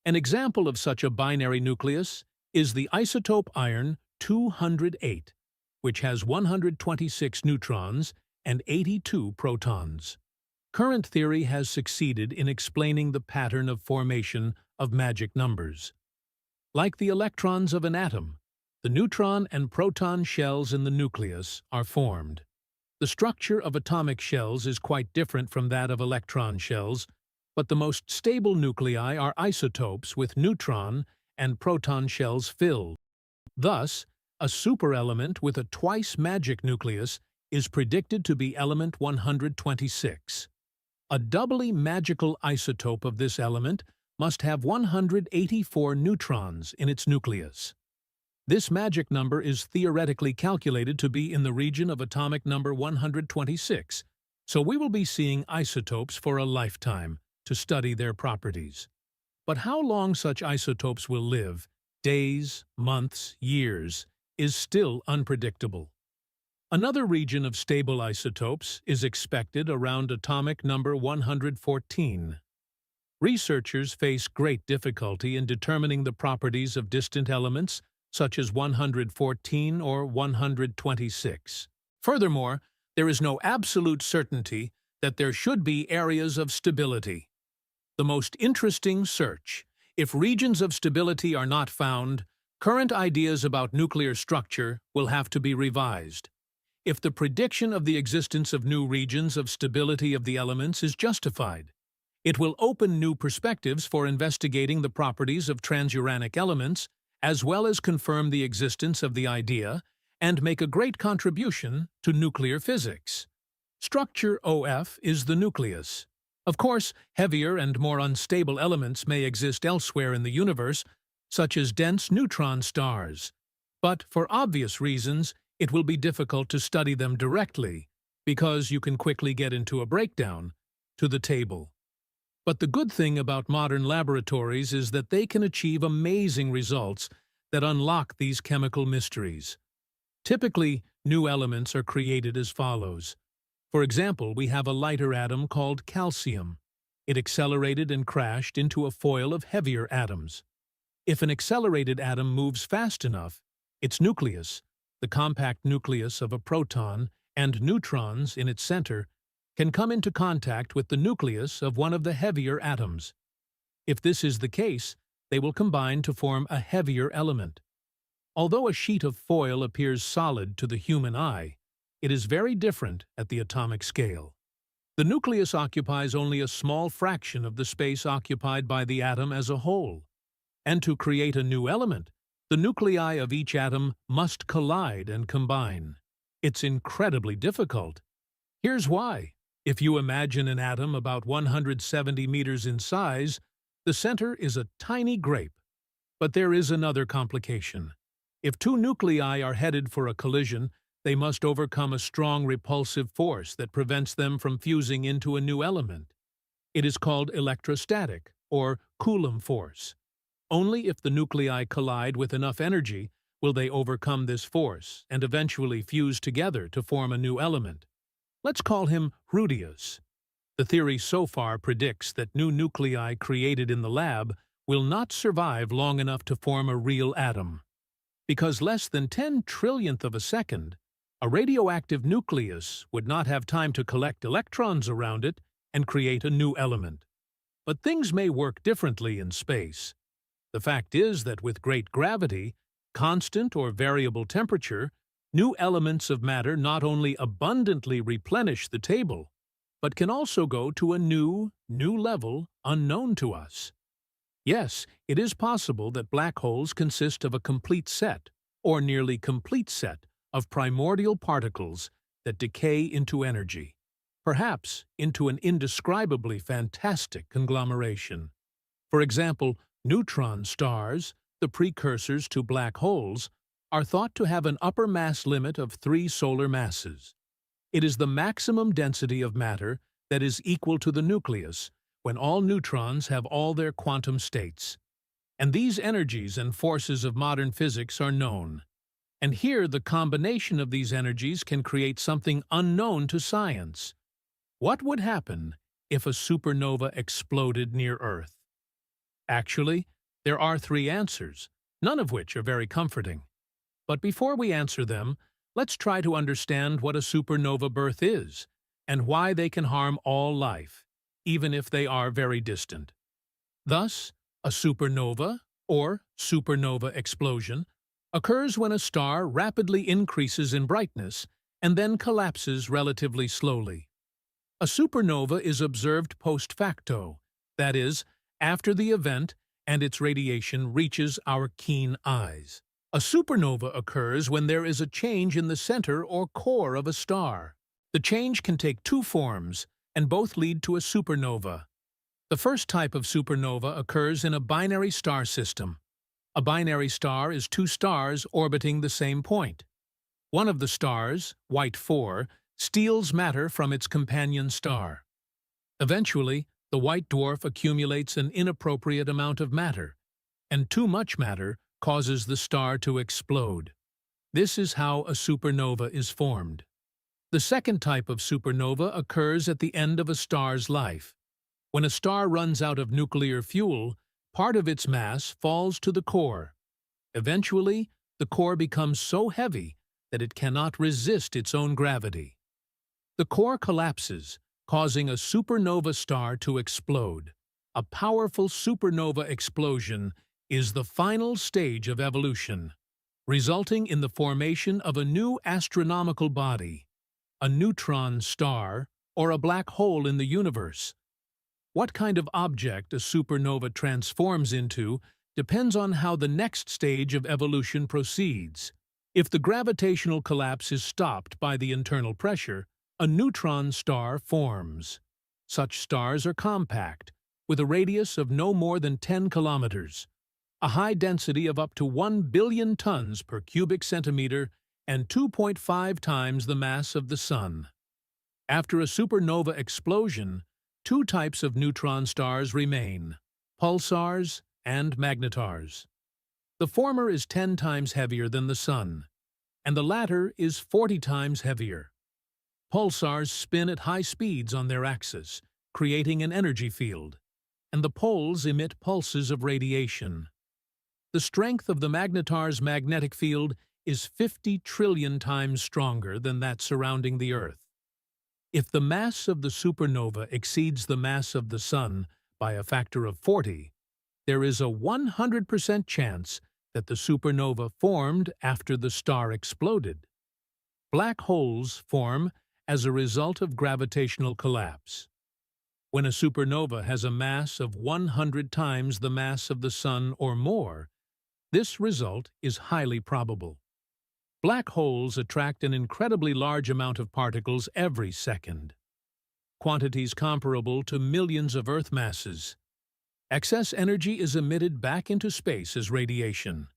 Speaker 1: An example of such a binary nucleus is the isotope iron 208, which has 126 neutrons and 82 protons. Current theory has succeeded in explaining the pattern of formation of magic numbers. Like the electrons of an atom, the neutron and proton shells in the nucleus are formed. The structure of atomic shells is quite different from that of electron shells, but the most stable nuclei are isotopes with neutron and proton shells filled. Thus, a superelement with a twice-magic nucleus is predicted to be element 126. A doubly magical isotope of this element must have 184 neutrons in its nucleus. This magic number is theoretically calculated to be in the region of atomic number 126, so we will be seeing isotopes for a lifetime to study their properties. But how long such isotopes will live, days, months, years, is still unpredictable. Another region of stable isotopes is expected around atomic number 114. Researchers face great difficulty in determining the properties of distant elements such as 114 or 126. Furthermore, there is no absolute certainty that there should be areas of stability. The most interesting search. If regions of stability are not found, current ideas about nuclear structure will have to be revised. If the prediction of the existence of new regions of stability of the elements is justified, it will open new perspectives for investigating the properties of transuranic elements, as well as confirm the existence of the idea and make a great contribution to nuclear physics. Structure OF is the nucleus. Of course, heavier and more unstable elements may exist elsewhere in the universe, such as dense neutron stars. But for obvious reasons, it will be difficult to study them directly, because you can quickly get into a breakdown to the table. But the good thing about modern laboratories is that they can achieve amazing results that unlock these chemical mysteries. Typically, new elements are created as follows. For example, we have a lighter atom called calcium. It accelerated and crashed into a foil of heavier atoms. If an accelerated atom moves fast enough, its nucleus, the compact nucleus of a proton, and neutrons in its center, can come into contact with the nucleus of one of the heavier atoms. If this is the case, they will combine to form a heavier element. Although a sheet of foil appears solid to the human eye, it is very different at the atomic scale. The nucleus occupies only a small fraction of the space occupied by the atom as a whole. And to create a new element, the nuclei of each atom must collide and combine. It's incredibly difficult. Here's why. If you imagine an atom about 170 meters in size, the center is a tiny grape. But there is another complication. If two nuclei are headed for a collision, they must overcome a strong repulsive force that prevents them from fusing into a new element. It is called electrostatic, or Coulomb force. Only if the nuclei collide with enough energy will they overcome this force and eventually fuse together to form a new element. Let's call him Rudius. The theory so far predicts that new nuclei created in the lab will not survive long enough to form a real atom. Because less than 10 trillionth of a second, a radioactive nucleus would not have time to collect electrons around it and create a new element. But things may work differently in space. The fact is that with great gravity, constant or variable temperature, new elements of matter not only abundantly replenish the table, but can also go to a new level unknown to us. Yes, it is possible that black holes consist of a complete set, or nearly complete set, of primordial particles that decay into energy, perhaps into an indescribably fantastic conglomeration. For example, neutron stars, the precursors to black holes, are thought to have an upper mass limit of 3 solar masses. It is the maximum density of matter that is equal to the nucleus, when all neutrons have all their quantum states. And these energies and forces of modern physics are known. And here the combination of these energies can create something unknown to science. What would happen if a supernova exploded near Earth? Actually, there are 3 answers, none of which are very comforting. But before we answer them, let's try to understand what a supernova birth is, and why they can harm all life, even if they are very distant. Thus, a supernova, or supernova explosion, occurs when a star rapidly increases in brightness and then collapses relatively slowly. A supernova is observed post facto, that is, after the event and its radiation reaches our keen eyes. A supernova occurs when there is a change in the center or core of a star. The change can take 2 forms, and both lead to a supernova. The first type of supernova occurs in a binary star system. A binary star is 2 stars orbiting the same point. One of the stars, white 4, steals matter from its companion star. Eventually, the white dwarf accumulates an inappropriate amount of matter, and too much matter causes the star to explode. This is how a supernova is formed. The second type of supernova occurs at the end of a star's life. When a star runs out of nuclear fuel, part of its mass falls to the core. Eventually, the core becomes so heavy that it cannot resist its own gravity. The core collapses, causing a supernova star to explode. A powerful supernova explosion is the final stage of evolution, resulting in the formation of a new astronomical body, a neutron star, or a black hole in the universe. What kind of object a supernova transforms into depends on how the next stage of evolution proceeds. If the gravitational collapse is stopped by the internal pressure, a neutron star forms. Such stars are compact, with a radius of no more than 10 kilometers, a high density of up to 1 billion tons per cubic centimeter, and 2.5 times the mass of the Sun. After a supernova explosion, 2 types of neutron stars remain: pulsars and magnetars. The former is 10 times heavier than the Sun, and the latter is 40 times heavier. Pulsars spin at high speeds on their axis, creating an energy field, and the poles emit pulses of radiation. The strength of the magnetar's magnetic field is 50 trillion times stronger than that surrounding the Earth. If the mass of the supernova exceeds the mass of the Sun by a factor of 40, there is a 100% chance that the supernova formed after the star exploded. Black holes form as a result of gravitational collapse. When a supernova has a mass of 100 times the mass of the Sun or more, this result is highly probable. Black holes attract an incredibly large amount of particles every second, quantities comparable to millions of Earth masses. Excess energy is emitted back into space as radiation.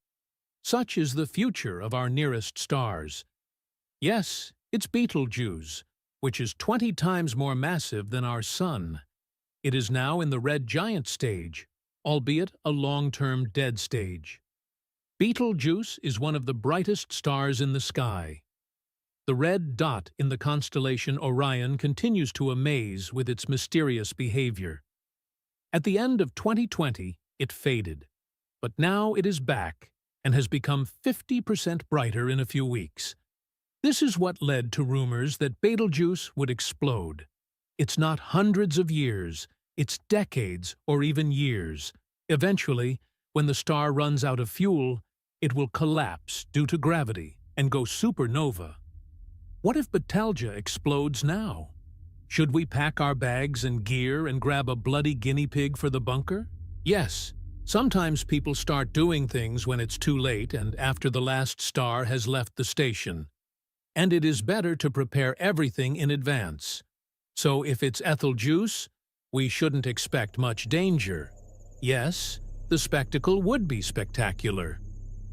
Speaker 1: Such is the future of our nearest stars. Yes, it's Betelgeuse, which is 20 times more massive than our Sun. It is now in the red giant stage, albeit a long-term dead stage. Betelgeuse is one of the brightest stars in the sky. The red dot in the constellation Orion continues to amaze with its mysterious behavior. At the end of 2020, it faded, but now it is back and has become 50% brighter in a few weeks. This is what led to rumors that Betelgeuse would explode. It's not hundreds of years, it's decades or even years. Eventually, when the star runs out of fuel, it will collapse due to gravity and go supernova. What if Betelgeuse explodes now? Should we pack our bags and gear and grab a bloody guinea pig for the bunker? Yes. Sometimes people start doing things when it's too late and after the last star has left the station. And it is better to prepare everything in advance. So if it's ethyl juice, we shouldn't expect much danger. Yes, the spectacle would be spectacular,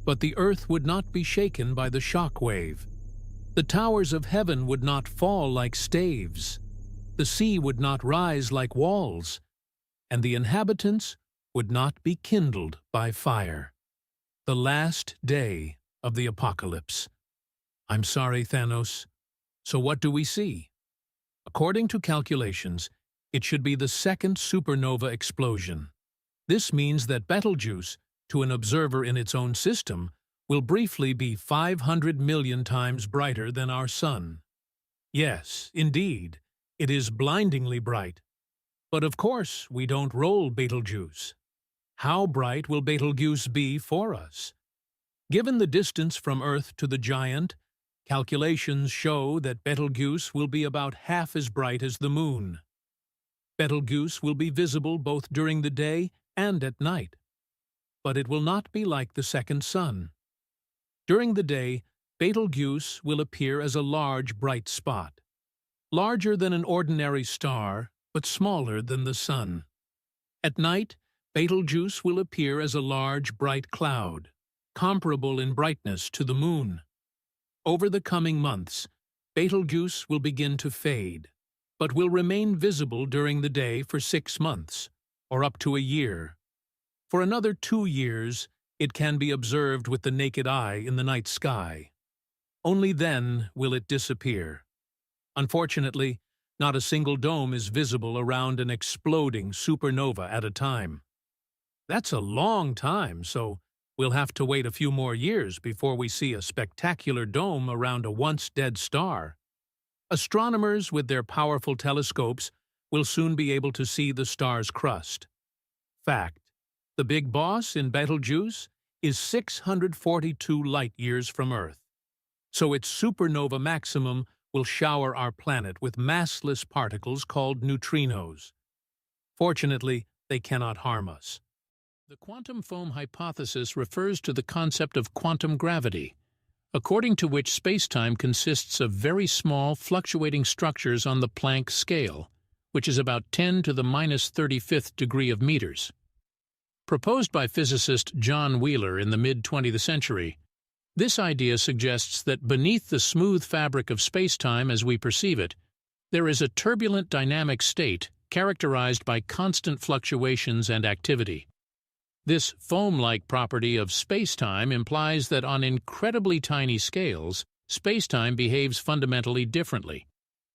Speaker 1: but the earth would not be shaken by the shock wave. The towers of heaven would not fall like staves. The sea would not rise like walls, and the inhabitants would not be kindled by fire. The last day of the apocalypse. I'm sorry, Thanos. So what do we see? According to calculations, it should be the second supernova explosion. This means that Betelgeuse, to an observer in its own system, will briefly be 500 million times brighter than our Sun. Yes, indeed, it is blindingly bright. But of course, we don't roll Betelgeuse. How bright will Betelgeuse be for us? Given the distance from Earth to the giant, calculations show that Betelgeuse will be about half as bright as the Moon. Betelgeuse will be visible both during the day and at night. But it will not be like the second Sun. During the day, Betelgeuse will appear as a large, bright spot, larger than an ordinary star, but smaller than the Sun. At night, Betelgeuse will appear as a large, bright cloud, comparable in brightness to the Moon. Over the coming months, Betelgeuse will begin to fade, but will remain visible during the day for 6 months, or up to a year. For another 2 years, it can be observed with the naked eye in the night sky. Only then will it disappear. Unfortunately, not a single dome is visible around an exploding supernova at a time. That's a long time, so we'll have to wait a few more years before we see a spectacular dome around a once-dead star. Astronomers with their powerful telescopes will soon be able to see the star's crust. Fact: the big boss in Betelgeuse is 642 light-years from Earth, so its supernova maximum will shower our planet with massless particles called neutrinos. Fortunately, they cannot harm us. The quantum foam hypothesis refers to the concept of quantum gravity, according to which spacetime consists of very small, fluctuating structures on the Planck scale, which is about 10 to the minus 35th degree of meters. Proposed by physicist John Wheeler in the mid-20th century, this idea suggests that beneath the smooth fabric of spacetime as we perceive it, there is a turbulent dynamic state characterized by constant fluctuations and activity. This foam-like property of spacetime implies that on incredibly tiny scales, spacetime behaves fundamentally differently.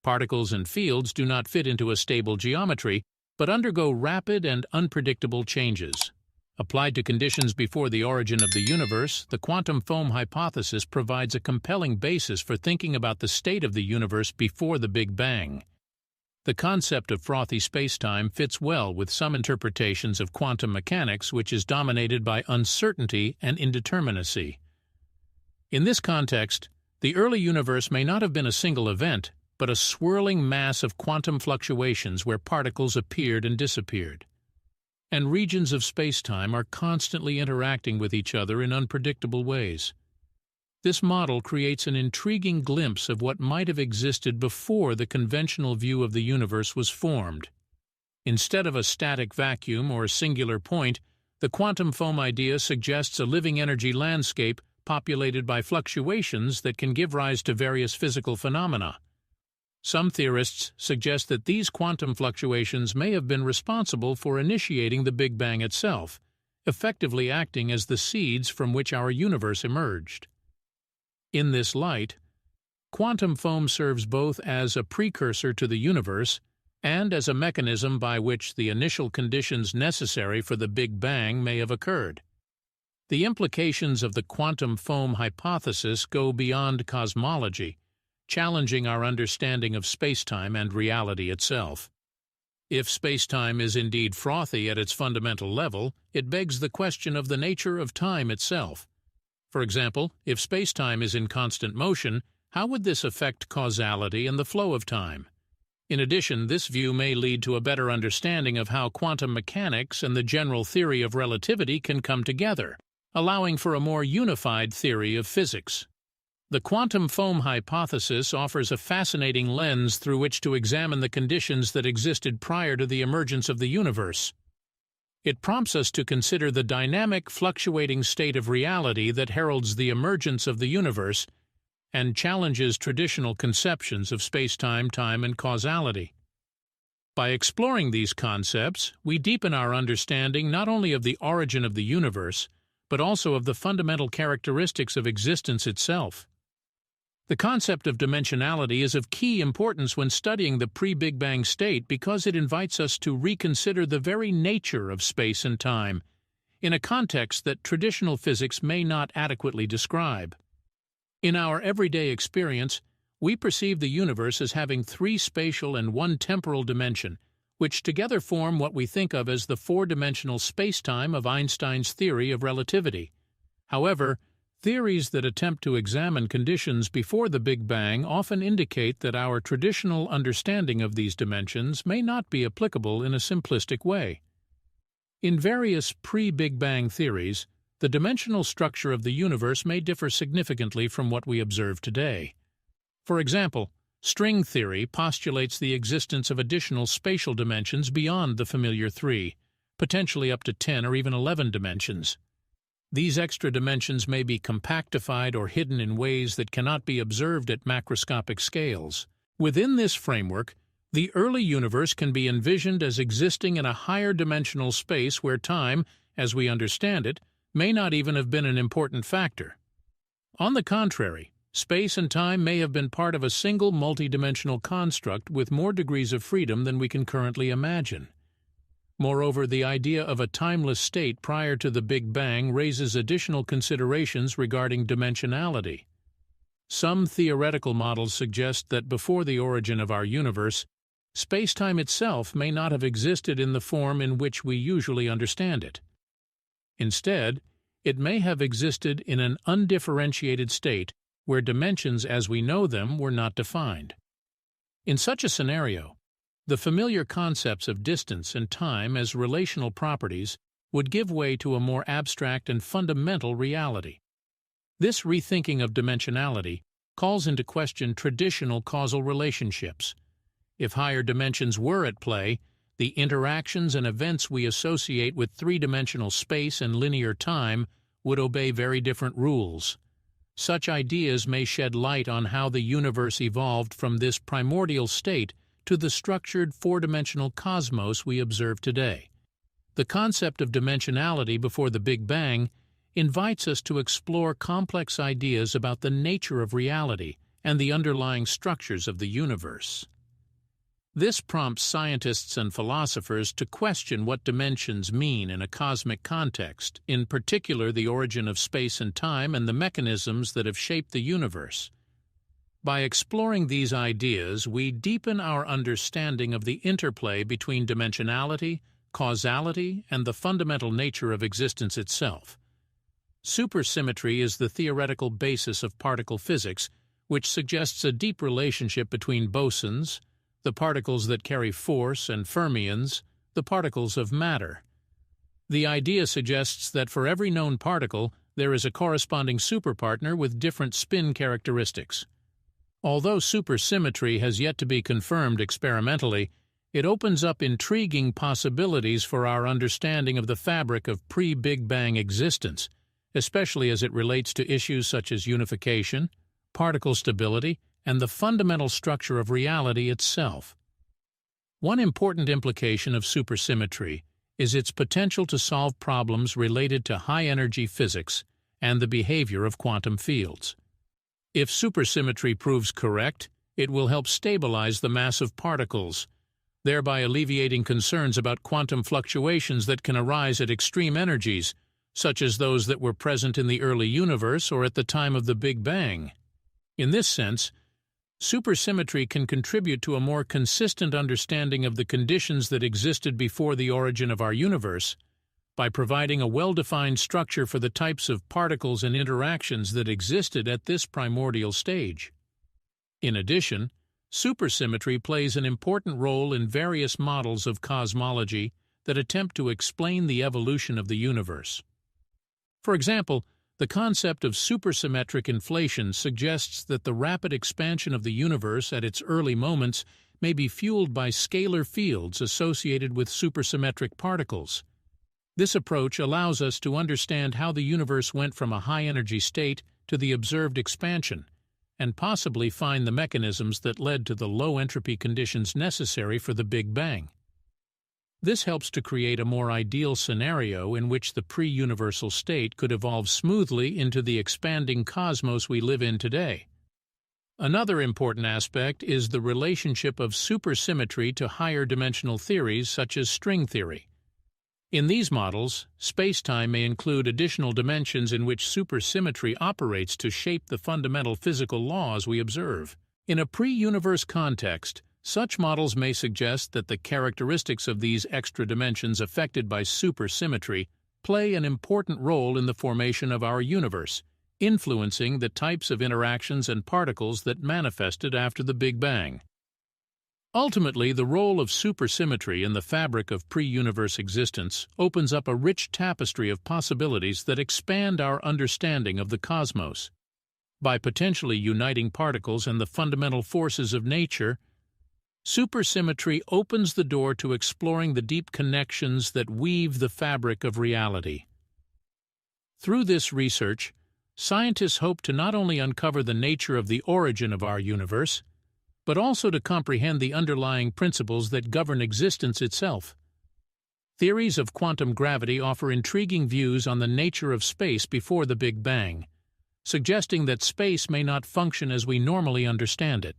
Speaker 1: Particles and fields do not fit into a stable geometry, but undergo rapid and unpredictable changes. Applied to conditions before the origin of the universe, the quantum foam hypothesis provides a compelling basis for thinking about the state of the universe before the Big Bang. The concept of frothy spacetime fits well with some interpretations of quantum mechanics, which is dominated by uncertainty and indeterminacy. In this context, the early universe may not have been a single event, but a swirling mass of quantum fluctuations where particles appeared and disappeared. And regions of spacetime are constantly interacting with each other in unpredictable ways. This model creates an intriguing glimpse of what might have existed before the conventional view of the universe was formed. Instead of a static vacuum or a singular point, the quantum foam idea suggests a living energy landscape populated by fluctuations that can give rise to various physical phenomena. Some theorists suggest that these quantum fluctuations may have been responsible for initiating the Big Bang itself, effectively acting as the seeds from which our universe emerged. In this light, quantum foam serves both as a precursor to the universe and as a mechanism by which the initial conditions necessary for the Big Bang may have occurred. The implications of the quantum foam hypothesis go beyond cosmology, challenging our understanding of spacetime and reality itself. If spacetime is indeed frothy at its fundamental level, it begs the question of the nature of time itself. For example, if spacetime is in constant motion, how would this affect causality and the flow of time? In addition, this view may lead to a better understanding of how quantum mechanics and the general theory of relativity can come together, allowing for a more unified theory of physics. The quantum foam hypothesis offers a fascinating lens through which to examine the conditions that existed prior to the emergence of the universe. It prompts us to consider the dynamic, fluctuating state of reality that heralds the emergence of the universe and challenges traditional conceptions of space-time, time, and causality. By exploring these concepts, we deepen our understanding not only of the origin of the universe, but also of the fundamental characteristics of existence itself. The concept of dimensionality is of key importance when studying the pre-Big Bang state because it invites us to reconsider the very nature of space and time, in a context that traditional physics may not adequately describe. In our everyday experience, we perceive the universe as having 3 spatial and 1 temporal dimension, which together form what we think of as the 4-dimensional spacetime of Einstein's theory of relativity. However, theories that attempt to examine conditions before the Big Bang often indicate that our traditional understanding of these dimensions may not be applicable in a simplistic way. In various pre-Big Bang theories, the dimensional structure of the universe may differ significantly from what we observe today. For example, string theory postulates the existence of additional spatial dimensions beyond the familiar 3, potentially up to 10 or even 11 dimensions. These extra dimensions may be compactified or hidden in ways that cannot be observed at macroscopic scales. Within this framework, the early universe can be envisioned as existing in a higher dimensional space where time, as we understand it, may not even have been an important factor. On the contrary, space and time may have been part of a single multidimensional construct with more degrees of freedom than we can currently imagine. Moreover, the idea of a timeless state prior to the Big Bang raises additional considerations regarding dimensionality. Some theoretical models suggest that before the origin of our universe, space-time itself may not have existed in the form in which we usually understand it. Instead, it may have existed in an undifferentiated state where dimensions as we know them were not defined. In such a scenario, the familiar concepts of distance and time as relational properties would give way to a more abstract and fundamental reality. This rethinking of dimensionality calls into question traditional causal relationships. If higher dimensions were at play, the interactions and events we associate with 3-dimensional space and linear time would obey very different rules. Such ideas may shed light on how the universe evolved from this primordial state to the structured 4-dimensional cosmos we observe today. The concept of dimensionality before the Big Bang invites us to explore complex ideas about the nature of reality and the underlying structures of the universe. This prompts scientists and philosophers to question what dimensions mean in a cosmic context, in particular the origin of space and time and the mechanisms that have shaped the universe. By exploring these ideas, we deepen our understanding of the interplay between dimensionality, causality, and the fundamental nature of existence itself. Supersymmetry is the theoretical basis of particle physics, which suggests a deep relationship between bosons, the particles that carry force, and fermions, the particles of matter. The idea suggests that for every known particle, there is a corresponding superpartner with different spin characteristics. Although supersymmetry has yet to be confirmed experimentally, it opens up intriguing possibilities for our understanding of the fabric of pre-Big Bang existence, especially as it relates to issues such as unification, particle stability, and the fundamental structure of reality itself. One important implication of supersymmetry is its potential to solve problems related to high-energy physics and the behavior of quantum fields. If supersymmetry proves correct, it will help stabilize the mass of particles, thereby alleviating concerns about quantum fluctuations that can arise at extreme energies, such as those that were present in the early universe or at the time of the Big Bang. In this sense, supersymmetry can contribute to a more consistent understanding of the conditions that existed before the origin of our universe, by providing a well-defined structure for the types of particles and interactions that existed at this primordial stage. In addition, Supersymmetry plays an important role in various models of cosmology that attempt to explain the evolution of the universe. For example, the concept of supersymmetric inflation suggests that the rapid expansion of the universe at its early moments may be fueled by scalar fields associated with supersymmetric particles. This approach allows us to understand how the universe went from a high-energy state to the observed expansion, and possibly find the mechanisms that led to the low-entropy conditions necessary for the Big Bang. This helps to create a more ideal scenario in which the pre-universal state could evolve smoothly into the expanding cosmos we live in today. Another important aspect is the relationship of supersymmetry to higher-dimensional theories such as string theory. In these models, spacetime may include additional dimensions in which supersymmetry operates to shape the fundamental physical laws we observe. In a pre-universe context, such models may suggest that the characteristics of these extra dimensions affected by supersymmetry play an important role in the formation of our universe, influencing the types of interactions and particles that manifested after the Big Bang. Ultimately, the role of supersymmetry in the fabric of pre-universe existence opens up a rich tapestry of possibilities that expand our understanding of the cosmos. By potentially uniting particles and the fundamental forces of nature, supersymmetry opens the door to exploring the deep connections that weave the fabric of reality. Through this research, scientists hope to not only uncover the nature of the origin of our universe, but also to comprehend the underlying principles that govern existence itself. Theories of quantum gravity offer intriguing views on the nature of space before the Big Bang, suggesting that space may not function as we normally understand it.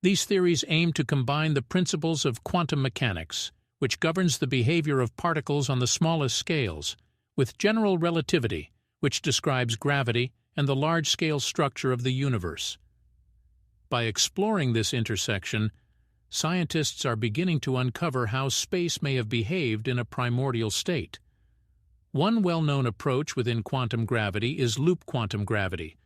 Speaker 1: These theories aim to combine the principles of quantum mechanics, which governs the behavior of particles on the smallest scales, with general relativity, which describes gravity and the large-scale structure of the universe. By exploring this intersection, scientists are beginning to uncover how space may have behaved in a primordial state. One well-known approach within quantum gravity is loop quantum gravity,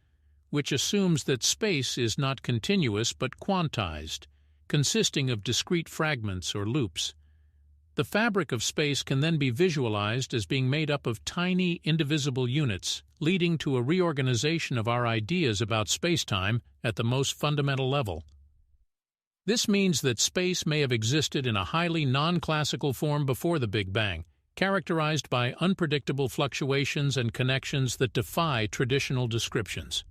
Speaker 1: which assumes that space is not continuous but quantized, consisting of discrete fragments or loops. The fabric of space can then be visualized as being made up of tiny, indivisible units, leading to a reorganization of our ideas about spacetime at the most fundamental level. This means that space may have existed in a highly non-classical form before the Big Bang, characterized by unpredictable fluctuations and connections that defy traditional descriptions.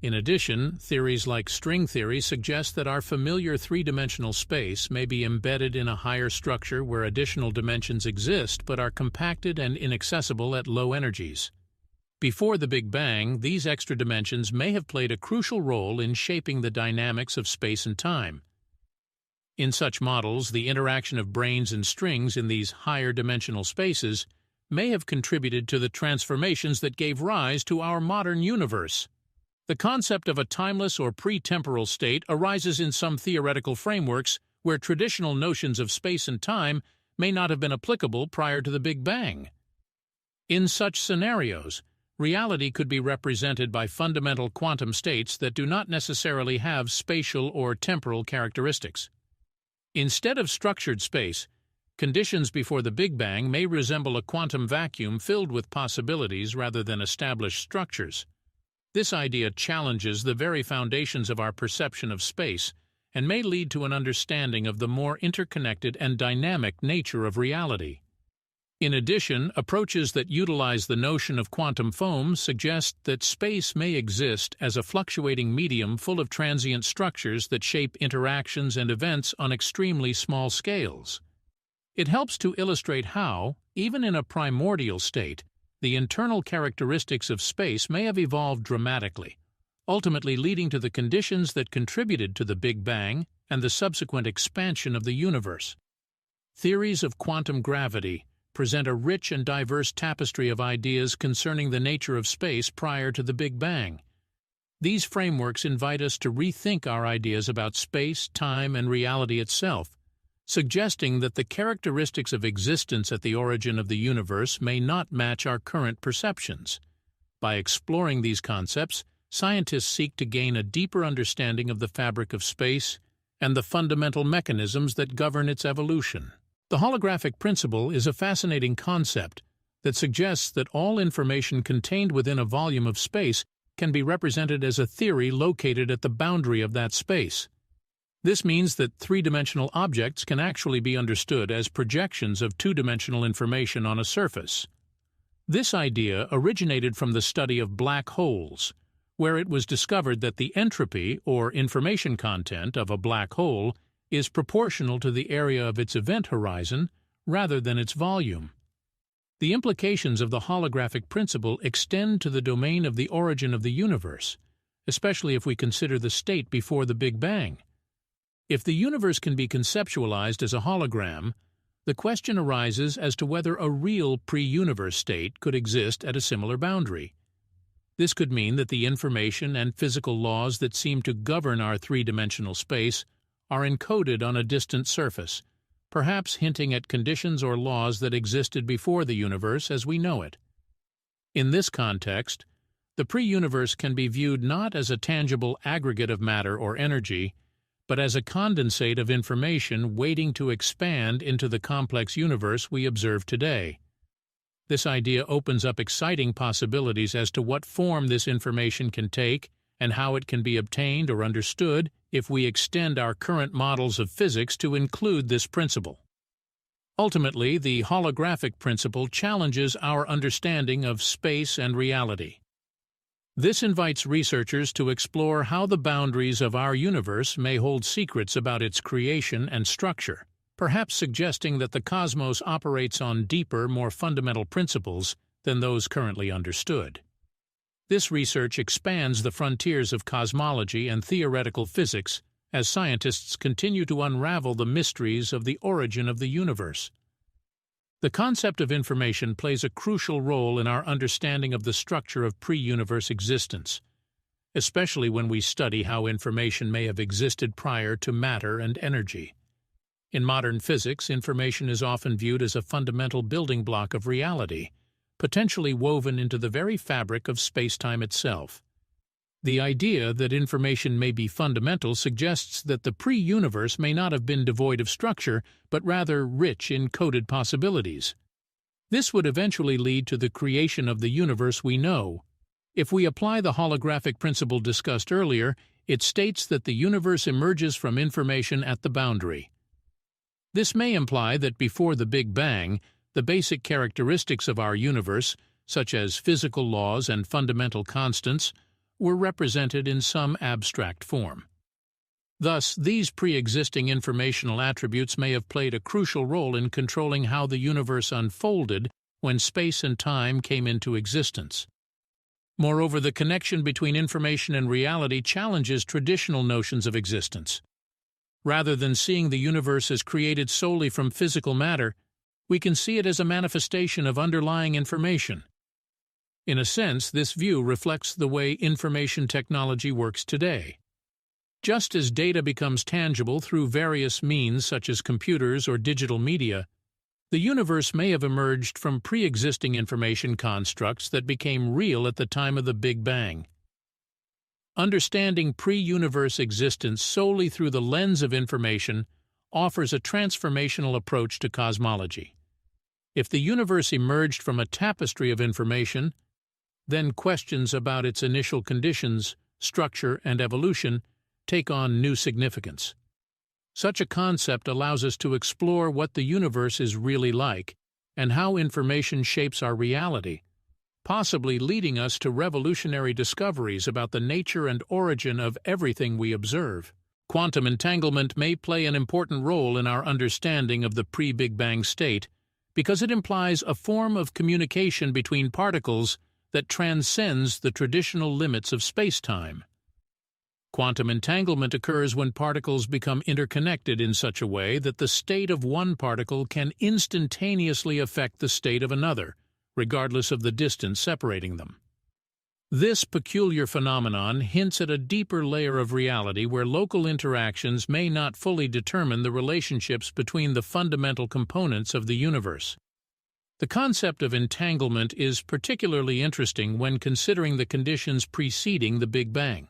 Speaker 1: In addition, theories like string theory suggest that our familiar three-dimensional space may be embedded in a higher structure where additional dimensions exist but are compacted and inaccessible at low energies. Before the Big Bang, these extra dimensions may have played a crucial role in shaping the dynamics of space and time. In such models, the interaction of branes and strings in these higher dimensional spaces may have contributed to the transformations that gave rise to our modern universe. The concept of a timeless or pre-temporal state arises in some theoretical frameworks where traditional notions of space and time may not have been applicable prior to the Big Bang. In such scenarios, reality could be represented by fundamental quantum states that do not necessarily have spatial or temporal characteristics. Instead of structured space, conditions before the Big Bang may resemble a quantum vacuum filled with possibilities rather than established structures. This idea challenges the very foundations of our perception of space and may lead to an understanding of the more interconnected and dynamic nature of reality. In addition, approaches that utilize the notion of quantum foam suggest that space may exist as a fluctuating medium full of transient structures that shape interactions and events on extremely small scales. It helps to illustrate how, even in a primordial state, the internal characteristics of space may have evolved dramatically, ultimately leading to the conditions that contributed to the Big Bang and the subsequent expansion of the universe. Theories of quantum gravity present a rich and diverse tapestry of ideas concerning the nature of space prior to the Big Bang. These frameworks invite us to rethink our ideas about space, time, and reality itself, suggesting that the characteristics of existence at the origin of the universe may not match our current perceptions. By exploring these concepts, scientists seek to gain a deeper understanding of the fabric of space and the fundamental mechanisms that govern its evolution. The holographic principle is a fascinating concept that suggests that all information contained within a volume of space can be represented as a theory located at the boundary of that space. This means that three-dimensional objects can actually be understood as projections of two-dimensional information on a surface. This idea originated from the study of black holes, where it was discovered that the entropy, or information content, of a black hole is proportional to the area of its event horizon rather than its volume. The implications of the holographic principle extend to the domain of the origin of the universe, especially if we consider the state before the Big Bang. If the universe can be conceptualized as a hologram, the question arises as to whether a real pre-universe state could exist at a similar boundary. This could mean that the information and physical laws that seem to govern our three-dimensional space are encoded on a distant surface, perhaps hinting at conditions or laws that existed before the universe as we know it. In this context, the pre-universe can be viewed not as a tangible aggregate of matter or energy, but as a condensate of information waiting to expand into the complex universe we observe today. This idea opens up exciting possibilities as to what form this information can take and how it can be obtained or understood if we extend our current models of physics to include this principle. Ultimately, the holographic principle challenges our understanding of space and reality. This invites researchers to explore how the boundaries of our universe may hold secrets about its creation and structure, perhaps suggesting that the cosmos operates on deeper, more fundamental principles than those currently understood. This research expands the frontiers of cosmology and theoretical physics as scientists continue to unravel the mysteries of the origin of the universe. The concept of information plays a crucial role in our understanding of the structure of pre-universe existence, especially when we study how information may have existed prior to matter and energy. In modern physics, information is often viewed as a fundamental building block of reality, potentially woven into the very fabric of space-time itself. The idea that information may be fundamental suggests that the pre-universe may not have been devoid of structure, but rather rich in coded possibilities. This would eventually lead to the creation of the universe we know. If we apply the holographic principle discussed earlier, it states that the universe emerges from information at the boundary. This may imply that before the Big Bang, the basic characteristics of our universe, such as physical laws and fundamental constants, were represented in some abstract form. Thus, these pre-existing informational attributes may have played a crucial role in controlling how the universe unfolded when space and time came into existence. Moreover, the connection between information and reality challenges traditional notions of existence. Rather than seeing the universe as created solely from physical matter, we can see it as a manifestation of underlying information. In a sense, this view reflects the way information technology works today. Just as data becomes tangible through various means such as computers or digital media, the universe may have emerged from pre-existing information constructs that became real at the time of the Big Bang. Understanding pre-universe existence solely through the lens of information offers a transformational approach to cosmology. If the universe emerged from a tapestry of information, then questions about its initial conditions, structure, and evolution take on new significance. Such a concept allows us to explore what the universe is really like and how information shapes our reality, possibly leading us to revolutionary discoveries about the nature and origin of everything we observe. Quantum entanglement may play an important role in our understanding of the pre-Big Bang state because it implies a form of communication between particles that transcends the traditional limits of space-time. Quantum entanglement occurs when particles become interconnected in such a way that the state of one particle can instantaneously affect the state of another, regardless of the distance separating them. This peculiar phenomenon hints at a deeper layer of reality where local interactions may not fully determine the relationships between the fundamental components of the universe. The concept of entanglement is particularly interesting when considering the conditions preceding the Big Bang.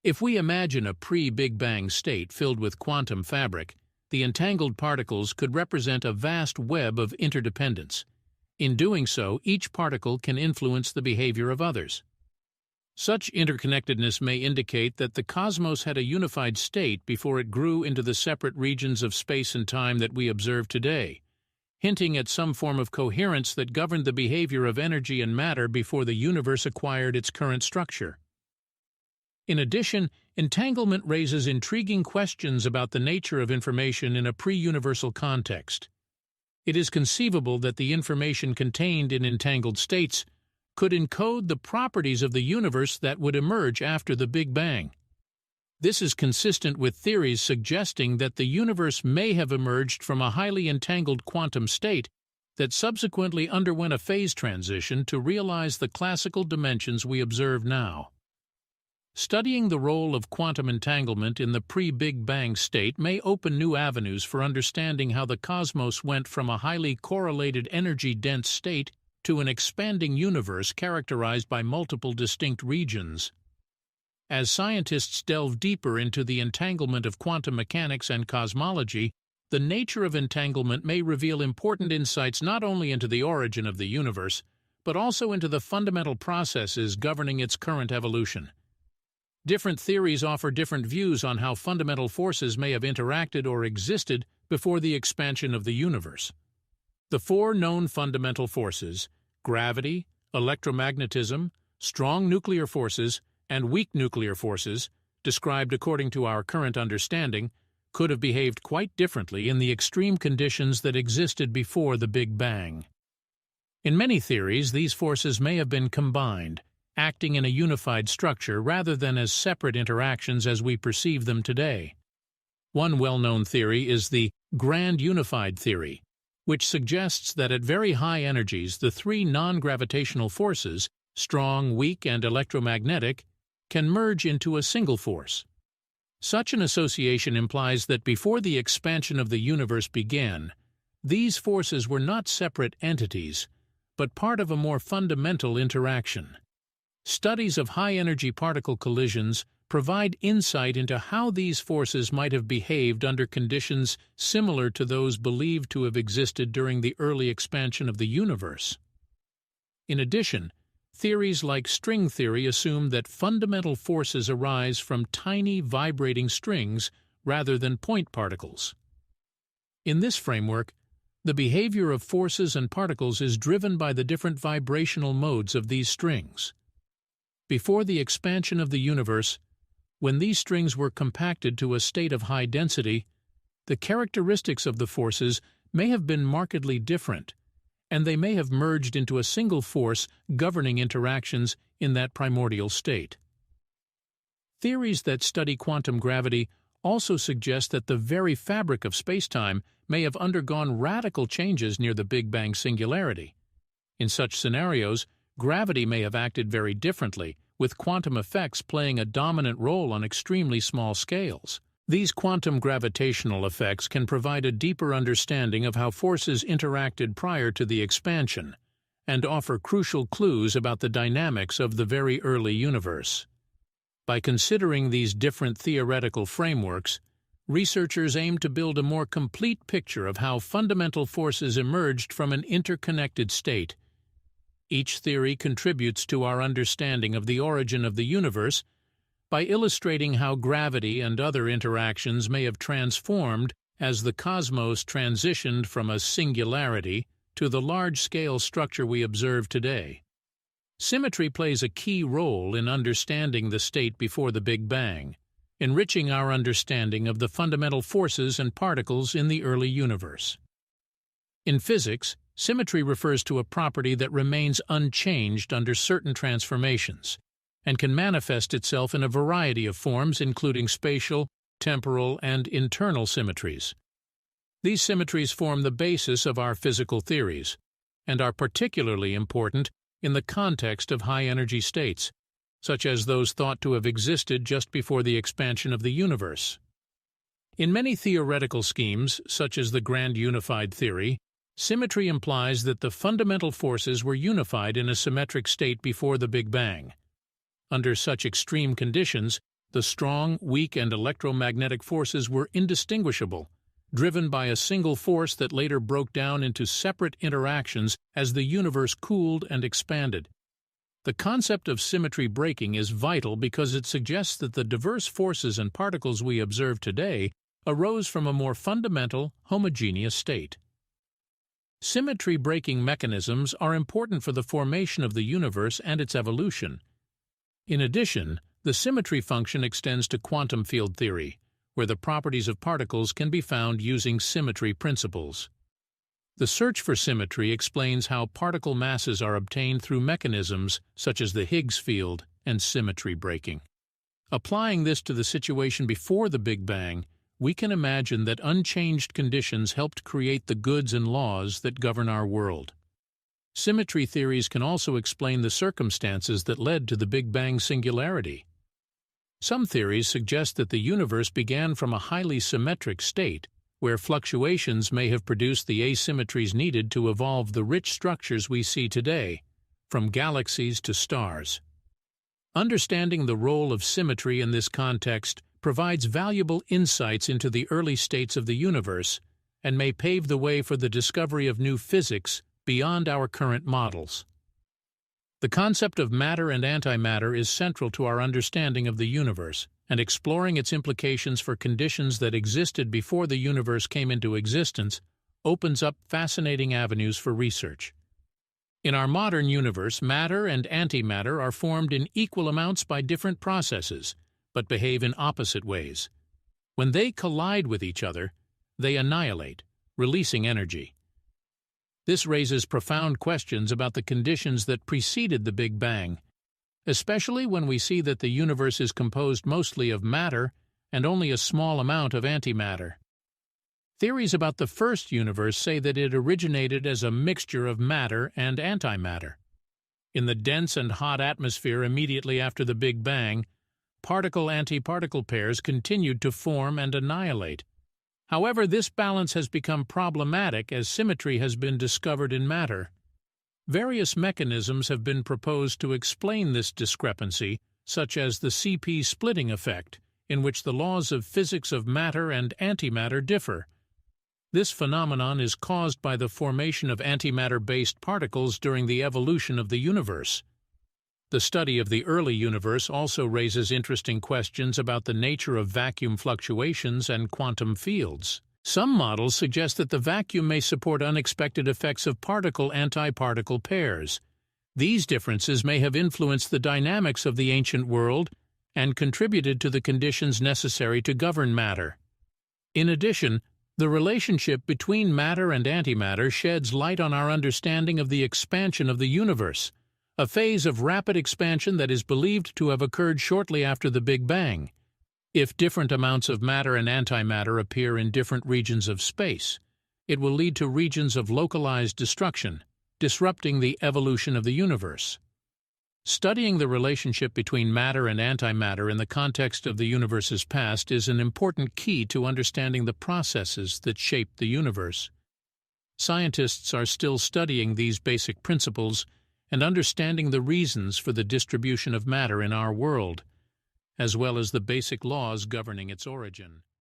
Speaker 1: If we imagine a pre-Big Bang state filled with quantum fabric, the entangled particles could represent a vast web of interdependence. In doing so, each particle can influence the behavior of others. Such interconnectedness may indicate that the cosmos had a unified state before it grew into the separate regions of space and time that we observe today, hinting at some form of coherence that governed the behavior of energy and matter before the universe acquired its current structure. In addition, entanglement raises intriguing questions about the nature of information in a pre-universal context. It is conceivable that the information contained in entangled states could encode the properties of the universe that would emerge after the Big Bang. This is consistent with theories suggesting that the universe may have emerged from a highly entangled quantum state that subsequently underwent a phase transition to realize the classical dimensions we observe now. Studying the role of quantum entanglement in the pre-Big Bang state may open new avenues for understanding how the cosmos went from a highly correlated energy-dense state to an expanding universe characterized by multiple distinct regions. As scientists delve deeper into the entanglement of quantum mechanics and cosmology, the nature of entanglement may reveal important insights not only into the origin of the universe, but also into the fundamental processes governing its current evolution. Different theories offer different views on how fundamental forces may have interacted or existed before the expansion of the universe. The four known fundamental forces, gravity, electromagnetism, strong nuclear forces, and weak nuclear forces, described according to our current understanding, could have behaved quite differently in the extreme conditions that existed before the Big Bang. In many theories, these forces may have been combined, acting in a unified structure rather than as separate interactions as we perceive them today. One well-known theory is the grand unified theory, which suggests that at very high energies the three non-gravitational forces, strong, weak, and electromagnetic, can merge into a single force. Such an association implies that before the expansion of the universe began, these forces were not separate entities, but part of a more fundamental interaction. Studies of high-energy particle collisions provide insight into how these forces might have behaved under conditions similar to those believed to have existed during the early expansion of the universe. In addition, theories like string theory assume that fundamental forces arise from tiny vibrating strings rather than point particles. In this framework, the behavior of forces and particles is driven by the different vibrational modes of these strings. Before the expansion of the universe, when these strings were compacted to a state of high density, the characteristics of the forces may have been markedly different, and they may have merged into a single force governing interactions in that primordial state. Theories that study quantum gravity also suggest that the very fabric of spacetime may have undergone radical changes near the Big Bang singularity. In such scenarios, gravity may have acted very differently, with quantum effects playing a dominant role on extremely small scales. These quantum gravitational effects can provide a deeper understanding of how forces interacted prior to the expansion, and offer crucial clues about the dynamics of the very early universe. By considering these different theoretical frameworks, researchers aim to build a more complete picture of how fundamental forces emerged from an interconnected state. Each theory contributes to our understanding of the origin of the universe by illustrating how gravity and other interactions may have transformed as the cosmos transitioned from a singularity to the large-scale structure we observe today. Symmetry plays a key role in understanding the state before the Big Bang, enriching our understanding of the fundamental forces and particles in the early universe. In physics, symmetry refers to a property that remains unchanged under certain transformations, and can manifest itself in a variety of forms including spatial, temporal, and internal symmetries. These symmetries form the basis of our physical theories, and are particularly important in the context of high-energy states, such as those thought to have existed just before the expansion of the universe. In many theoretical schemes, such as the grand unified theory, symmetry implies that the fundamental forces were unified in a symmetric state before the Big Bang. Under such extreme conditions, the strong, weak, and electromagnetic forces were indistinguishable, driven by a single force that later broke down into separate interactions as the universe cooled and expanded. The concept of symmetry breaking is vital because it suggests that the diverse forces and particles we observe today arose from a more fundamental, homogeneous state. Symmetry breaking mechanisms are important for the formation of the universe and its evolution. In addition, the symmetry function extends to quantum field theory, where the properties of particles can be found using symmetry principles. The search for symmetry explains how particle masses are obtained through mechanisms such as the Higgs field and symmetry breaking. Applying this to the situation before the Big Bang, we can imagine that unchanged conditions helped create the goods and laws that govern our world. Symmetry theories can also explain the circumstances that led to the Big Bang singularity. Some theories suggest that the universe began from a highly symmetric state, where fluctuations may have produced the asymmetries needed to evolve the rich structures we see today, from galaxies to stars. Understanding the role of symmetry in this context provides valuable insights into the early states of the universe and may pave the way for the discovery of new physics beyond our current models. The concept of matter and antimatter is central to our understanding of the universe, and exploring its implications for conditions that existed before the universe came into existence opens up fascinating avenues for research. In our modern universe, matter and antimatter are formed in equal amounts by different processes, but behave in opposite ways. When they collide with each other, they annihilate, releasing energy. This raises profound questions about the conditions that preceded the Big Bang, especially when we see that the universe is composed mostly of matter and only a small amount of antimatter. Theories about the first universe say that it originated as a mixture of matter and antimatter. In the dense and hot atmosphere immediately after the Big Bang, particle-antiparticle pairs continued to form and annihilate. However, this balance has become problematic as symmetry has been discovered in matter. Various mechanisms have been proposed to explain this discrepancy, such as the CP splitting effect, in which the laws of physics of matter and antimatter differ. This phenomenon is caused by the formation of antimatter-based particles during the evolution of the universe. The study of the early universe also raises interesting questions about the nature of vacuum fluctuations and quantum fields. Some models suggest that the vacuum may support unexpected effects of particle-antiparticle pairs. These differences may have influenced the dynamics of the ancient world and contributed to the conditions necessary to govern matter. In addition, the relationship between matter and antimatter sheds light on our understanding of the expansion of the universe, a phase of rapid expansion that is believed to have occurred shortly after the Big Bang. If different amounts of matter and antimatter appear in different regions of space, it will lead to regions of localized destruction, disrupting the evolution of the universe. Studying the relationship between matter and antimatter in the context of the universe's past is an important key to understanding the processes that shaped the universe. Scientists are still studying these basic principles and understanding the reasons for the distribution of matter in our world, as well as the basic laws governing its origin.